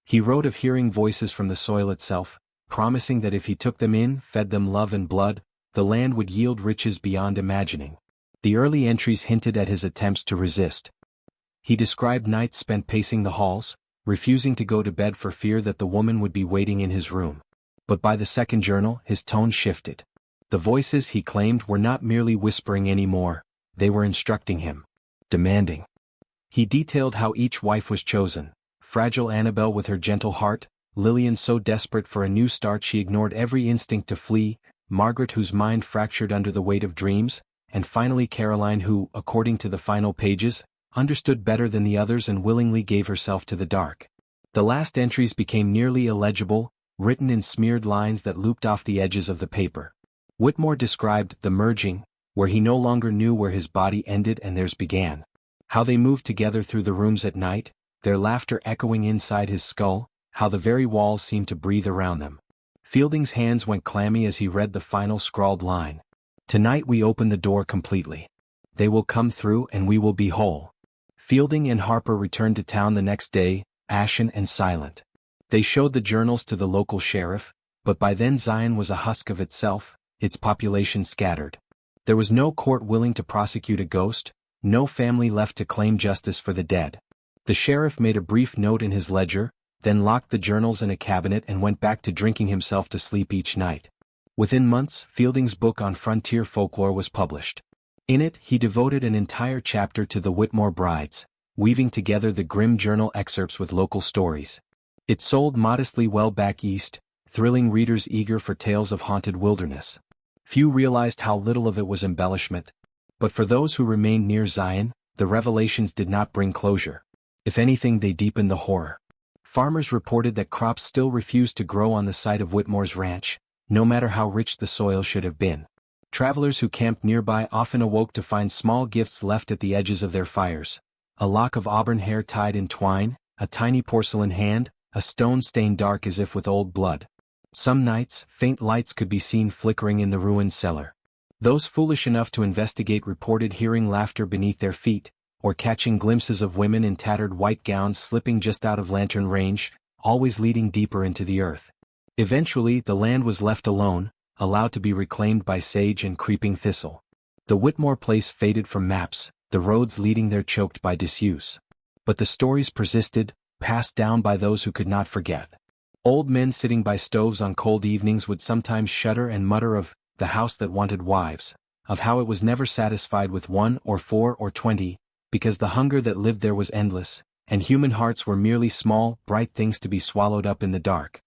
He wrote of hearing voices from the soil itself, promising that if he took them in, fed them love and blood, the land would yield riches beyond imagining. The early entries hinted at his attempts to resist. He described nights spent pacing the halls, refusing to go to bed for fear that the woman would be waiting in his room. But by the second journal, his tone shifted. The voices, he claimed, were not merely whispering anymore, they were instructing him. Demanding. He detailed how each wife was chosen: fragile Annabelle with her gentle heart, Lillian so desperate for a new start she ignored every instinct to flee, Margaret whose mind fractured under the weight of dreams, and finally Caroline who, according to the final pages, understood better than the others and willingly gave herself to the dark. The last entries became nearly illegible, written in smeared lines that looped off the edges of the paper. Whitmore described the merging, where he no longer knew where his body ended and theirs began. How they moved together through the rooms at night, their laughter echoing inside his skull, how the very walls seemed to breathe around them. Fielding's hands went clammy as he read the final scrawled line. Tonight we open the door completely. They will come through and we will be whole. Fielding and Harper returned to town the next day, ashen and silent. They showed the journals to the local sheriff, but by then Zion was a husk of itself, its population scattered. There was no court willing to prosecute a ghost, no family left to claim justice for the dead. The sheriff made a brief note in his ledger, then locked the journals in a cabinet and went back to drinking himself to sleep each night. Within months, Fielding's book on frontier folklore was published. In it, he devoted an entire chapter to the Whitmore brides, weaving together the grim journal excerpts with local stories. It sold modestly well back east, thrilling readers eager for tales of haunted wilderness. Few realized how little of it was embellishment, but for those who remained near Zion, the revelations did not bring closure. If anything, they deepened the horror. Farmers reported that crops still refused to grow on the site of Whitmore's ranch, no matter how rich the soil should have been. Travelers who camped nearby often awoke to find small gifts left at the edges of their fires: a lock of auburn hair tied in twine, a tiny porcelain hand, a stone stained dark as if with old blood. Some nights, faint lights could be seen flickering in the ruined cellar. Those foolish enough to investigate reported hearing laughter beneath their feet, or catching glimpses of women in tattered white gowns slipping just out of lantern range, always leading deeper into the earth. Eventually, the land was left alone, allowed to be reclaimed by sage and creeping thistle. The Whitmore place faded from maps, the roads leading there choked by disuse. But the stories persisted, passed down by those who could not forget. Old men sitting by stoves on cold evenings would sometimes shudder and mutter of the house that wanted wives, of how it was never satisfied with 1 or 4 or 20, because the hunger that lived there was endless, and human hearts were merely small, bright things to be swallowed up in the dark.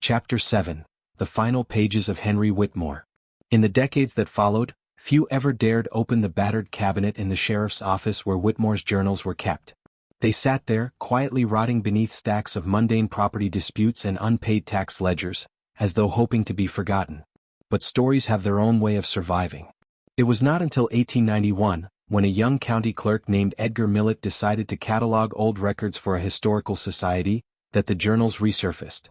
Chapter 7. The final pages of Henry Whitmore. In the decades that followed, Few ever dared open the battered cabinet in the sheriff's office where Whitmore's journals were kept. They sat there, quietly rotting beneath stacks of mundane property disputes and unpaid tax ledgers, as though hoping to be forgotten. But stories have their own way of surviving. It was not until 1891, when a young county clerk named Edgar Millett decided to catalog old records for a historical society, that the journals resurfaced.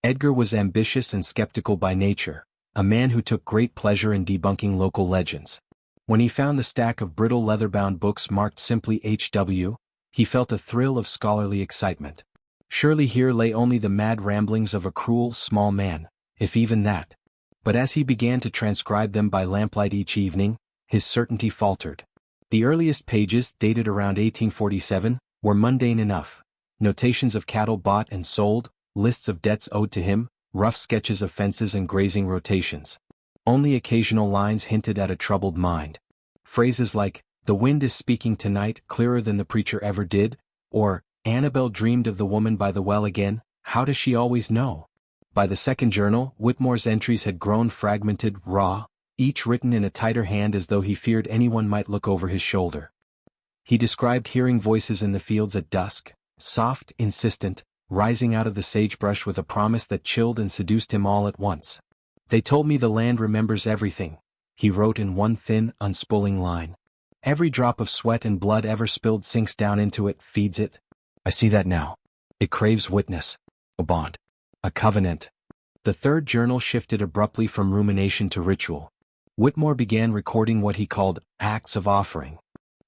Edgar was ambitious and skeptical by nature, a man who took great pleasure in debunking local legends. When he found the stack of brittle leather-bound books marked simply H.W., he felt a thrill of scholarly excitement. Surely here lay only the mad ramblings of a cruel, small man, if even that. But as he began to transcribe them by lamplight each evening, his certainty faltered. The earliest pages, dated around 1847, were mundane enough. Notations of cattle bought and sold, lists of debts owed to him, rough sketches of fences and grazing rotations. Only occasional lines hinted at a troubled mind. Phrases like, "The wind is speaking tonight clearer than the preacher ever did," or, "Annabel dreamed of the woman by the well again, how does she always know?" By the second journal, Whitmore's entries had grown fragmented, raw, each written in a tighter hand as though he feared anyone might look over his shoulder. He described hearing voices in the fields at dusk, soft, insistent, rising out of the sagebrush with a promise that chilled and seduced him all at once. "They told me the land remembers everything," he wrote in one thin, unspooling line. "Every drop of sweat and blood ever spilled sinks down into it, feeds it. I see that now. It craves witness. A bond. A covenant." The third journal shifted abruptly from rumination to ritual. Whitmore began recording what he called acts of offering.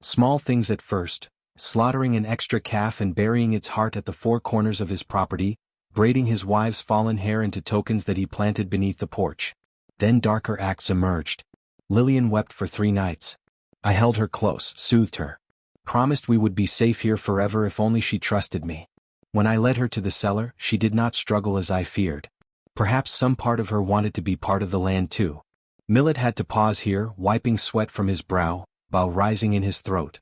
Small things at first, slaughtering an extra calf and burying its heart at the four corners of his property, braiding his wife's fallen hair into tokens that he planted beneath the porch. Then darker acts emerged. Lillian wept for 3 nights. I held her close, soothed her. Promised we would be safe here forever if only she trusted me. When I led her to the cellar, she did not struggle as I feared. Perhaps some part of her wanted to be part of the land too. Millett had to pause here, wiping sweat from his brow, while rising in his throat.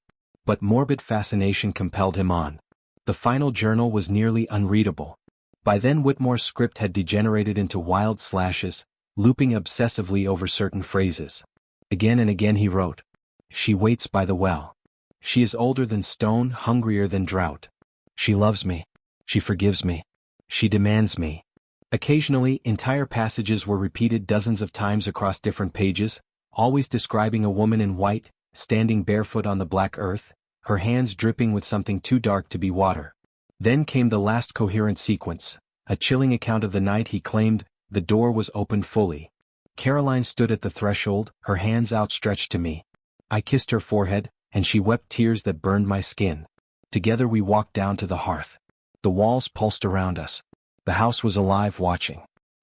But morbid fascination compelled him on. The final journal was nearly unreadable. By then Whitmore's script had degenerated into wild slashes, looping obsessively over certain phrases. Again and again he wrote, "She waits by the well. She is older than stone, hungrier than drought. She loves me. She forgives me. She demands me." Occasionally, entire passages were repeated dozens of times across different pages, always describing a woman in white, standing barefoot on the black earth, her hands dripping with something too dark to be water. Then came the last coherent sequence, a chilling account of the night he claimed. The door was opened fully. Caroline stood at the threshold, her hands outstretched to me. I kissed her forehead, and she wept tears that burned my skin. Together we walked down to the hearth. The walls pulsed around us. The house was alive, watching.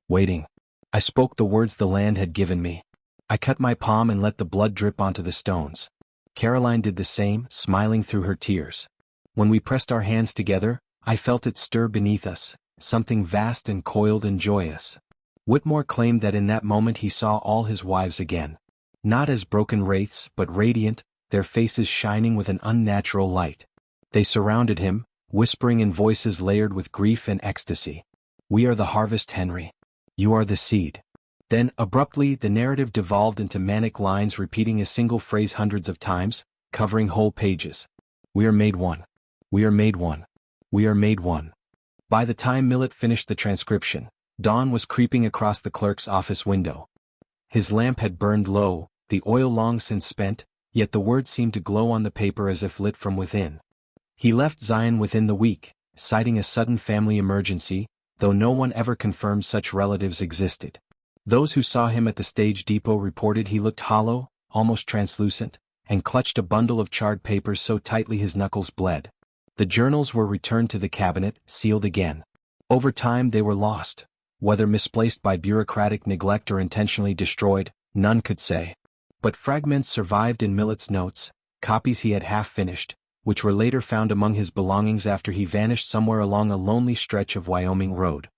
Waiting. I spoke the words the land had given me. I cut my palm and let the blood drip onto the stones. Caroline did the same, smiling through her tears. When we pressed our hands together, I felt it stir beneath us, something vast and coiled and joyous. Whitmore claimed that in that moment he saw all his wives again. Not as broken wraiths, but radiant, their faces shining with an unnatural light. They surrounded him, whispering in voices layered with grief and ecstasy. "We are the harvest, Henry. You are the seed." Then, abruptly, the narrative devolved into manic lines repeating a single phrase hundreds of times, covering whole pages. "We are made one. We are made one. We are made one." By the time Millett finished the transcription, dawn was creeping across the clerk's office window. His lamp had burned low, the oil long since spent, yet the words seemed to glow on the paper as if lit from within. He left Zion within the week, citing a sudden family emergency, though no one ever confirmed such relatives existed. Those who saw him at the stage depot reported he looked hollow, almost translucent, and clutched a bundle of charred papers so tightly his knuckles bled. The journals were returned to the cabinet, sealed again. Over time they were lost. Whether misplaced by bureaucratic neglect or intentionally destroyed, none could say. But fragments survived in Millett's notes, copies he had half finished, which were later found among his belongings after he vanished somewhere along a lonely stretch of Wyoming road.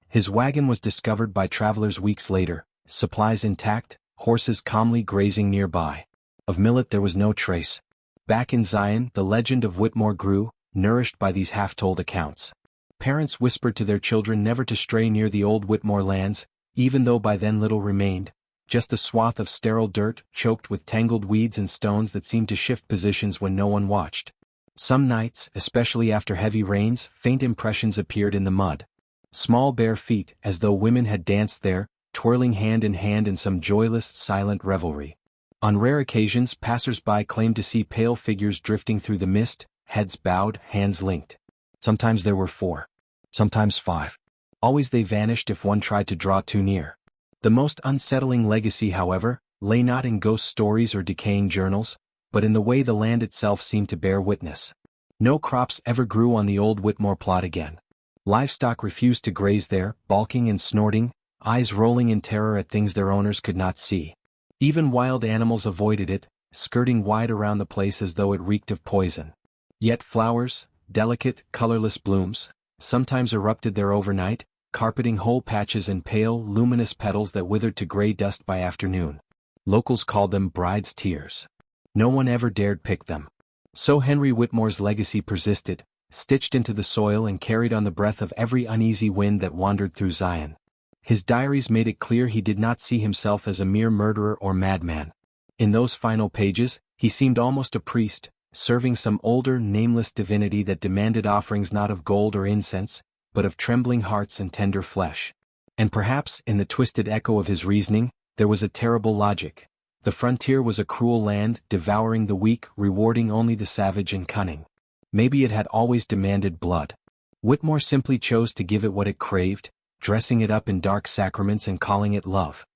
His wagon was discovered by travelers weeks later, supplies intact, horses calmly grazing nearby. Of Millett there was no trace. Back in Zion, the legend of Whitmore grew, nourished by these half-told accounts. Parents whispered to their children never to stray near the old Whitmore lands, even though by then little remained. just a swath of sterile dirt, choked with tangled weeds and stones that seemed to shift positions when no one watched. Some nights, especially after heavy rains, faint impressions appeared in the mud. Small bare feet, as though women had danced there, twirling hand in hand in some joyless, silent revelry. On rare occasions, passers-by claimed to see pale figures drifting through the mist, heads bowed, hands linked. Sometimes there were 4. Sometimes 5. Always they vanished if one tried to draw too near. The most unsettling legacy, however, lay not in ghost stories or decaying journals, but in the way the land itself seemed to bear witness. No crops ever grew on the old Whitmore plot again. Livestock refused to graze there, balking and snorting, eyes rolling in terror at things their owners could not see. Even wild animals avoided it, skirting wide around the place as though it reeked of poison. Yet flowers, delicate, colorless blooms, sometimes erupted there overnight, carpeting whole patches in pale, luminous petals that withered to gray dust by afternoon. Locals called them bride's tears. No one ever dared pick them. So Henry Whitmore's legacy persisted, stitched into the soil and carried on the breath of every uneasy wind that wandered through Zion. His diaries made it clear he did not see himself as a mere murderer or madman. In those final pages, he seemed almost a priest, serving some older, nameless divinity that demanded offerings not of gold or incense, but of trembling hearts and tender flesh. And perhaps, in the twisted echo of his reasoning, there was a terrible logic. The frontier was a cruel land, devouring the weak, rewarding only the savage and cunning. Maybe it had always demanded blood. Whitmore simply chose to give it what it craved, dressing it up in dark sacraments and calling it love.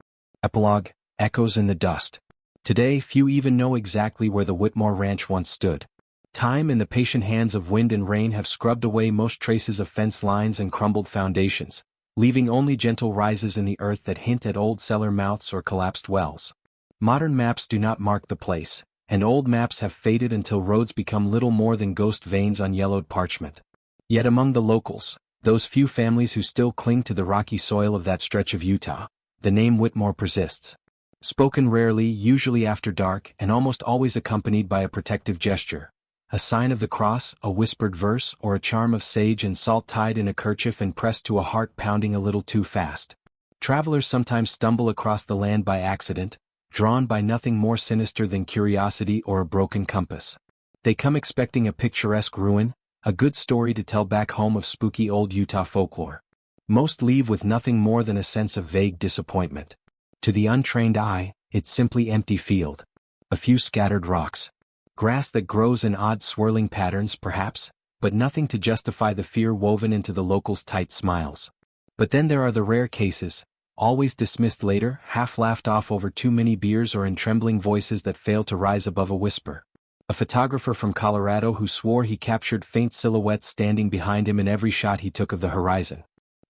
Epilogue: Echoes in the dust. Today few even know exactly where the Whitmore ranch once stood. Time and the patient hands of wind and rain have scrubbed away most traces of fence lines and crumbled foundations, leaving only gentle rises in the earth that hint at old cellar mouths or collapsed wells. Modern maps do not mark the place, and old maps have faded until roads become little more than ghost veins on yellowed parchment. Yet among the locals, those few families who still cling to the rocky soil of that stretch of Utah, the name Whitmore persists. Spoken rarely, usually after dark, and almost always accompanied by a protective gesture. A sign of the cross, a whispered verse, or a charm of sage and salt tied in a kerchief and pressed to a heart pounding a little too fast. Travelers sometimes stumble across the land by accident, drawn by nothing more sinister than curiosity or a broken compass. They come expecting a picturesque ruin, a good story to tell back home of spooky old Utah folklore. Most leave with nothing more than a sense of vague disappointment. To the untrained eye, it's simply empty field. A few scattered rocks. Grass that grows in odd swirling patterns, perhaps, but nothing to justify the fear woven into the locals' tight smiles. But then there are the rare cases, always dismissed later, half laughed off over too many beers or in trembling voices that fail to rise above a whisper. A photographer from Colorado who swore he captured faint silhouettes standing behind him in every shot he took of the horizon.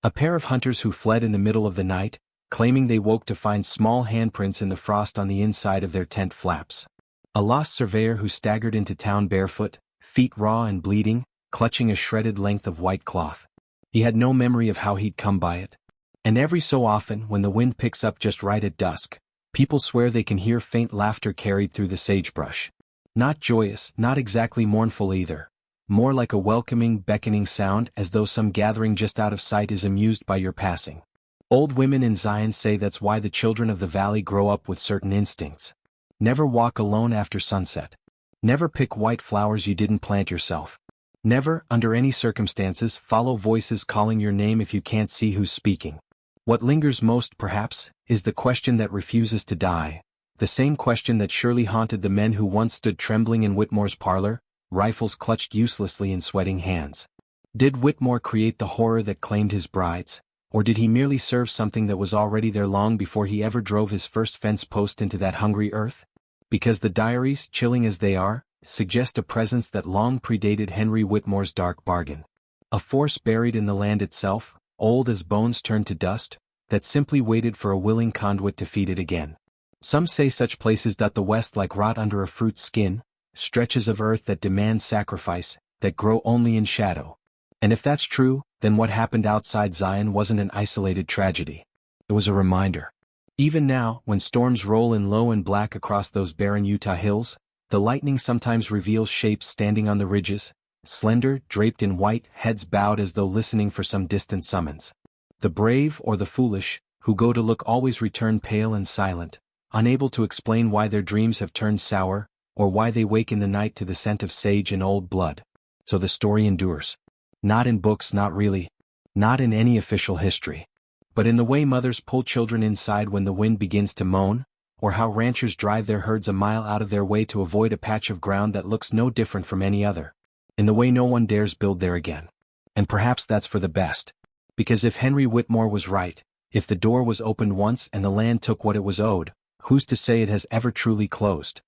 A pair of hunters who fled in the middle of the night, claiming they woke to find small handprints in the frost on the inside of their tent flaps. A lost surveyor who staggered into town barefoot, feet raw and bleeding, clutching a shredded length of white cloth. He had no memory of how he'd come by it. And every so often, when the wind picks up just right at dusk, people swear they can hear faint laughter carried through the sagebrush. Not joyous, not exactly mournful either. More like a welcoming, beckoning sound, as though some gathering just out of sight is amused by your passing. Old women in Zion say that's why the children of the valley grow up with certain instincts. Never walk alone after sunset. Never pick white flowers you didn't plant yourself. Never, under any circumstances, follow voices calling your name if you can't see who's speaking. What lingers most, perhaps, is the question that refuses to die. The same question that surely haunted the men who once stood trembling in Whitmore's parlor, rifles clutched uselessly in sweating hands. Did Whitmore create the horror that claimed his brides? Or did he merely serve something that was already there long before he ever drove his first fence post into that hungry earth? Because the diaries, chilling as they are, suggest a presence that long predated Henry Whitmore's dark bargain. A force buried in the land itself, old as bones turned to dust, that simply waited for a willing conduit to feed it again. Some say such places dot the west like rot under a fruit's skin, stretches of earth that demand sacrifice, that grow only in shadow. And if that's true, then what happened outside Zion wasn't an isolated tragedy. It was a reminder. Even now, when storms roll in low and black across those barren Utah hills, the lightning sometimes reveals shapes standing on the ridges, slender, draped in white, heads bowed as though listening for some distant summons. The brave or the foolish, who go to look always return pale and silent, unable to explain why their dreams have turned sour, or why they wake in the night to the scent of sage and old blood. So the story endures. Not in books, not really. Not in any official history. But in the way mothers pull children inside when the wind begins to moan, or how ranchers drive their herds a mile out of their way to avoid a patch of ground that looks no different from any other. In the way no one dares build there again. And perhaps that's for the best. Because if Henry Whitmore was right, if the door was opened once and the land took what it was owed, who's to say it has ever truly closed?